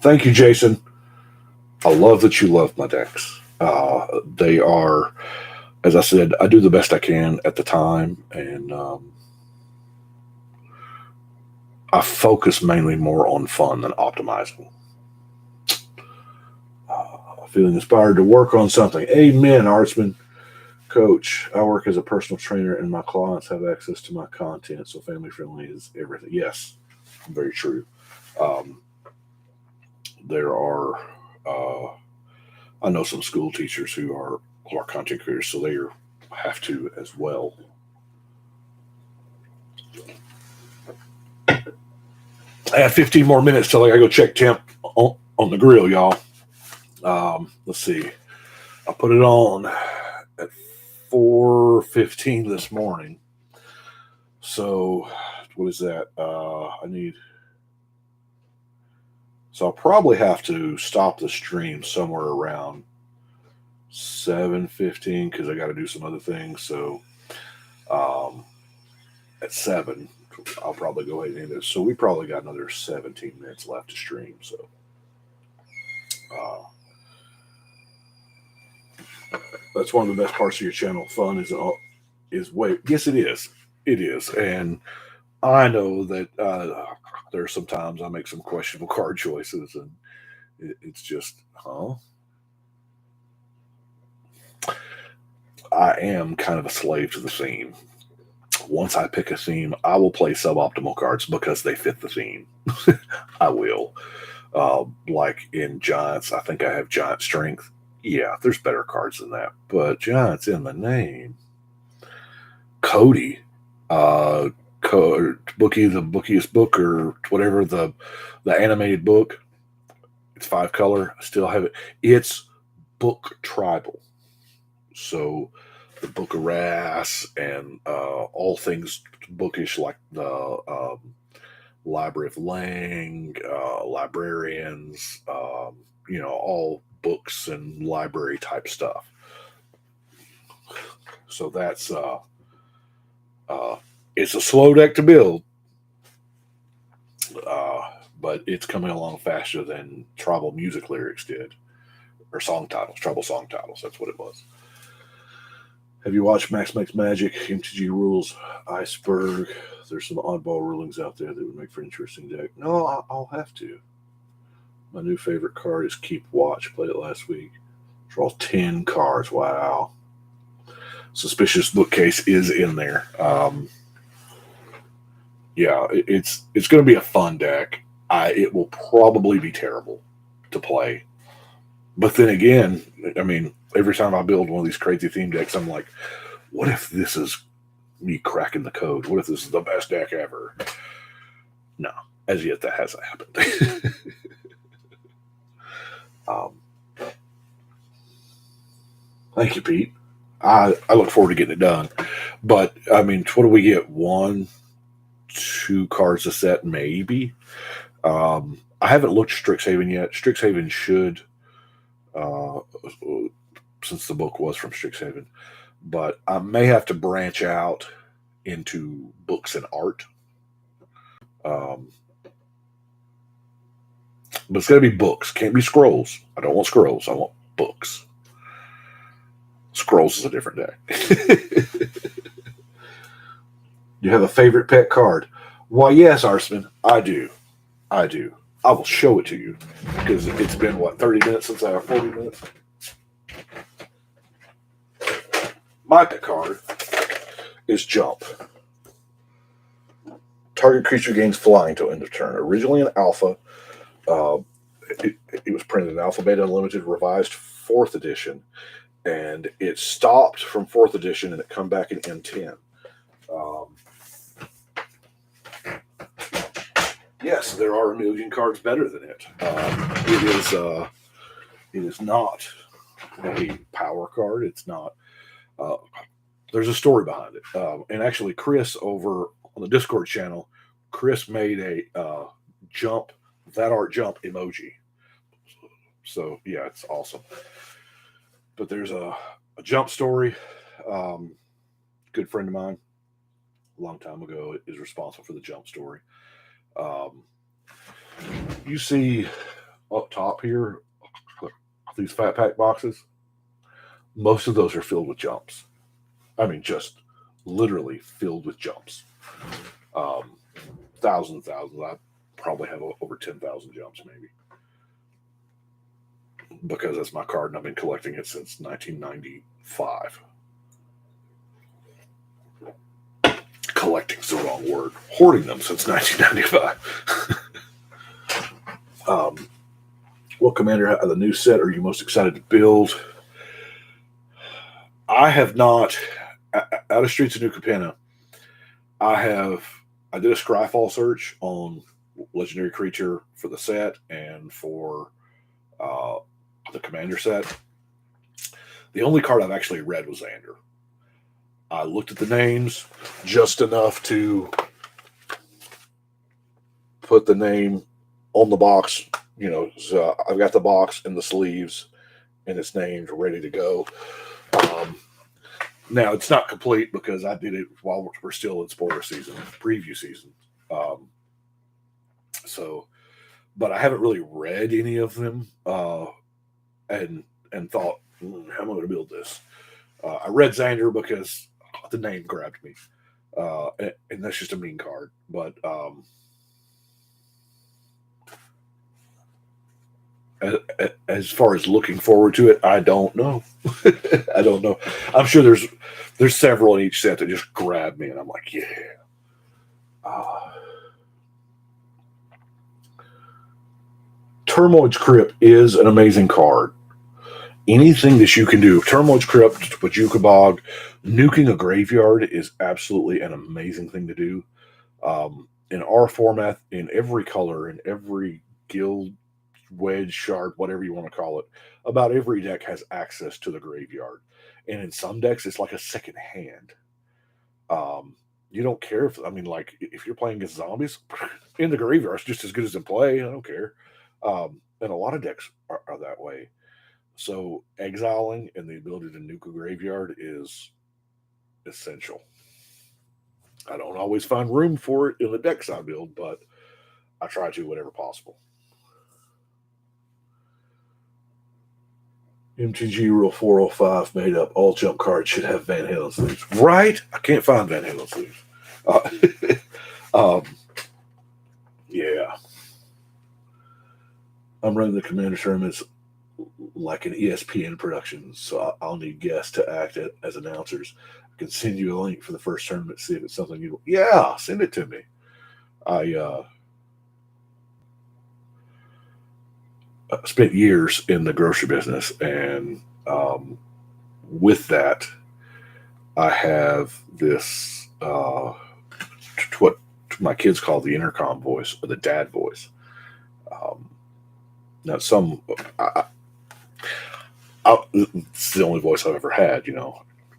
Thank you, Jason. I love that you love my decks. They are, as I said, I do the best I can at the time, and I focus mainly more on fun than optimizing. Feeling inspired to work on something. Amen, Artsman. Coach, I work as a personal trainer, and my clients have access to my content, so family friendly is everything. Yes, very true. There are, I know some school teachers who are content creators, so they are have to as well. I have 15 more minutes till I gotta go check temp on the grill, y'all. Let's see. I put it on at 4:15 this morning. So what is that? So I'll probably have to stop the stream somewhere around 7:15 because I got to do some other things. So at 7, I'll probably go ahead and end it. So we probably got another 17 minutes left to stream. So that's one of the best parts of your channel. Fun is wait. Yes, it is. It is. And I know that there are some times I make some questionable card choices, and it's just, I am kind of a slave to the theme. Once I pick a theme, I will play suboptimal cards because they fit the theme. I will. Like in Giants, I think I have Giant Strength. Yeah, there's better cards than that, but Giants in the name. Cody, Bookie, the Bookiest Book, or whatever, the animated book. It's 5 color. I still have it. It's book tribal. So the Book of Wrath and all things bookish, like the Library of Lang, librarians, all books and library type stuff. So that's it's a slow deck to build, but it's coming along faster than tribal music lyrics did, or song titles, tribal song titles. That's what it was. Have you watched Max Makes Magic, MTG Rules, Iceberg? There's some oddball rulings out there that would make for an interesting deck. No, I'll have to. My new favorite card is Keep Watch. Played it last week. Draw 10 cards. Wow. Suspicious Bookcase is in there. Yeah, it's going to be a fun deck. It will probably be terrible to play. But then again, I mean, every time I build one of these crazy theme decks, I'm like, what if this is me cracking the code? What if this is the best deck ever? No, as yet that hasn't happened. Thank you, Pete. I look forward to getting it done. But, I mean, what do we get? 1, 2 cards a set, maybe? I haven't looked at Strixhaven yet. Strixhaven should, since the book was from Strixhaven. But I may have to branch out into books and art. But it's going to be books. Can't be scrolls. I don't want scrolls. I want books. Scrolls is a different deck. You have a favorite pet card? Why, yes, Arsman, I do. I will show it to you because it's been, 30 minutes since I have 40 minutes? My pet card is Jump. Target creature gains flying till end of turn. Originally an alpha. It was printed in Alpha Beta Unlimited Revised 4th edition. And it stopped from 4th edition and it come back in M10. Yes, there are a million cards better than it. It is not a power card. It's not. There's a story behind it. And actually, Chris over on the Discord channel, Chris made a jump, that art jump emoji. So yeah, it's awesome. But there's a jump story. Good friend of mine, a long time ago, is responsible for the jump story. You see up top here, these fat pack boxes, most of those are filled with jumps. I mean, just literally filled with jumps. Thousands. I probably have over 10,000 jumps, maybe. Because that's my card and I've been collecting it since 1995. Collecting's the wrong word. Hoarding them since 1995. What commander out of the new set are you most excited to build? I have not, out of Streets of New Capenna, I did a Scryfall search on Legendary Creature for the set and for uh, the Commander set. The only card I've actually read was Xander. I looked at the names just enough to put the name on the box. So I've got the box and the sleeves, and it's named, ready to go. Now it's not complete because I did it while we're still in spoiler season, preview season. Um, but I haven't really read any of them, and thought, how am I going to build this? I read Xander because the name grabbed me, and that's just a mean card. But as far as looking forward to it, I don't know. I don't know. I'm sure there's several in each set that just grab me, and I'm like, yeah. Turmoil's Crypt is an amazing card. Anything that you can do, Turmoil's Crypt, Bajuka Bog, nuking a graveyard is absolutely an amazing thing to do. In our format, in every color, in every guild, wedge, shard, whatever you want to call it, about every deck has access to the graveyard. And in some decks, it's like a second hand. You don't care if you're playing against zombies, in the graveyard, it's just as good as in play. I don't care. And a lot of decks are that way. So exiling and the ability to nuke a graveyard is essential. I don't always find room for it in the decks I build, but I try to whenever possible. MTG Rule 405 made up all jump cards should have Van Halen sleeves. Right? I can't find Van Halen sleeves. Yeah. I'm running the Commander tournaments like an ESPN production, so I'll need guests to act as announcers. I can send you a link for the first tournament, see if it's something you. Yeah, send it to me. I spent years in the grocery business, and with that, I have this what my kids call the intercom voice or the dad voice. Now, it's the only voice I've ever had.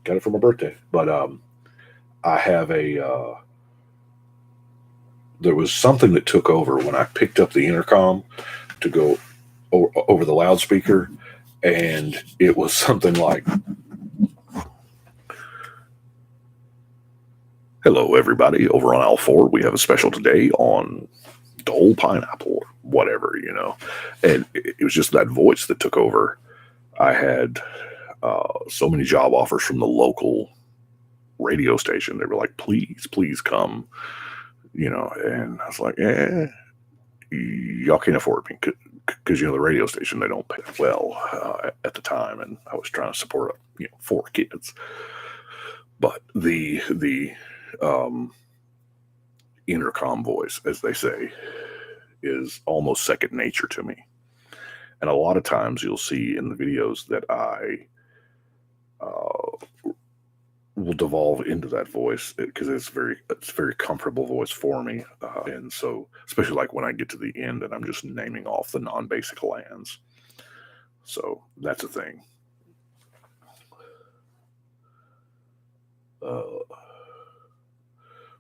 Got it for my birthday, but I have there was something that took over when I picked up the intercom to go over the loudspeaker, and it was something like, "Hello, everybody! Over on L4, we have a special today on Dole Pineapple, whatever, And it was just that voice that took over. I had so many job offers from the local radio station. They were like, please come, and I was like, y'all can't afford me because, the radio station, they don't pay well at the time. And I was trying to support, 4 kids. But the intercom voice, as they say, is almost second nature to me. And a lot of times you'll see in the videos that I will devolve into that voice because it's very comfortable voice for me. And so, especially like when I get to the end and I'm just naming off the non-basic lands. So that's a thing.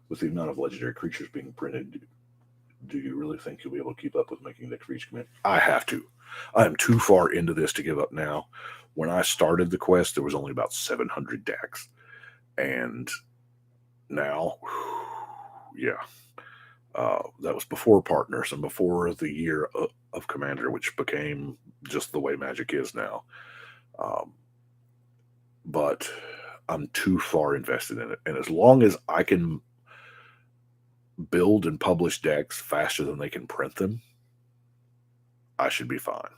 With the amount of legendary creatures being printed, do you really think you'll be able to keep up with making the creature command? I have to. I am too far into this to give up now. When I started the quest, there was only about 700 decks. And now, yeah, that was before partners and before the year of Commander, which became just the way Magic is now. But I'm too far invested in it. And as long as I can build and publish decks faster than they can print them, I should be fine.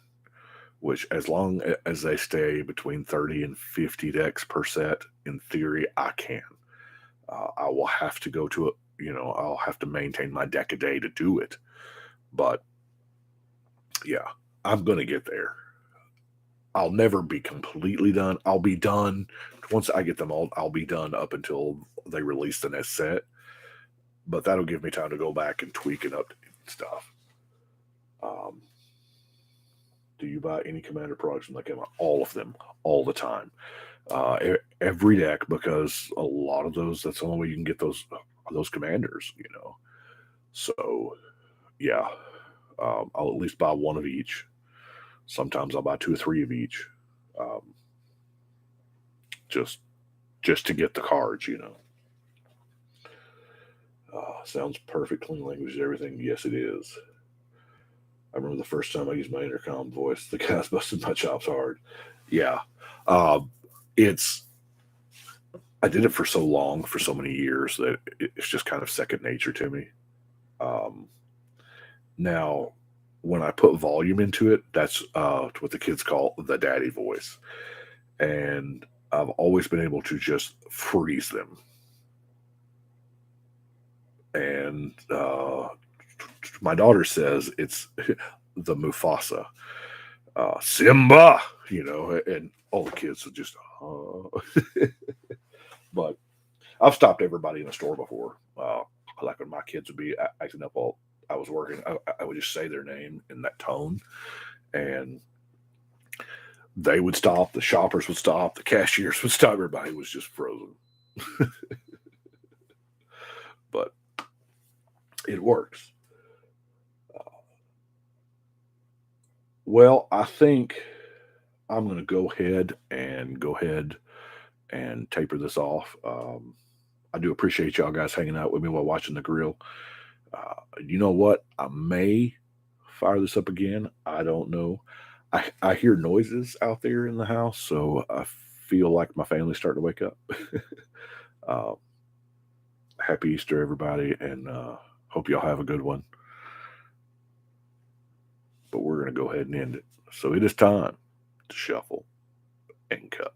Which, as long as they stay between 30 and 50 decks per set, in theory, I can. I will have to go to it. I'll have to maintain my deck a day to do it. But yeah, I'm going to get there. I'll never be completely done. I'll be done once I get them all, I'll be done up until they release the next set. But that'll give me time to go back and tweak and update stuff. Do you buy any Commander products from like A.M.A? All of them, all the time. Every deck, because a lot of those, that's the only way you can get those commanders, you know. So, yeah, I'll at least buy one of each. Sometimes I'll buy 2 or 3 of each, just to get the cards, you know. Sounds perfect, clean language, everything. Yes, it is. I remember the first time I used my intercom voice, the guy's busted my chops hard. Yeah. I did it for so long, for so many years, that it's just kind of second nature to me. Now, when I put volume into it, that's what the kids call the daddy voice. And I've always been able to just freeze them. And my daughter says it's the Mufasa. Simba, you know, and all the kids are just, but I've stopped everybody in the store before. Like when my kids would be acting up while I was working, I would just say their name in that tone, and they would stop. The shoppers would stop. The cashiers would stop. Everybody was just frozen. But it works. Well, I think I'm going to go ahead and taper this off. I do appreciate y'all guys hanging out with me while watching the grill. You know what? I may fire this up again. I don't know. I hear noises out there in the house, so I feel like my family's starting to wake up. Happy Easter, everybody, and hope y'all have a good one. But we're going to go ahead and end it. So it is time to shuffle and cut.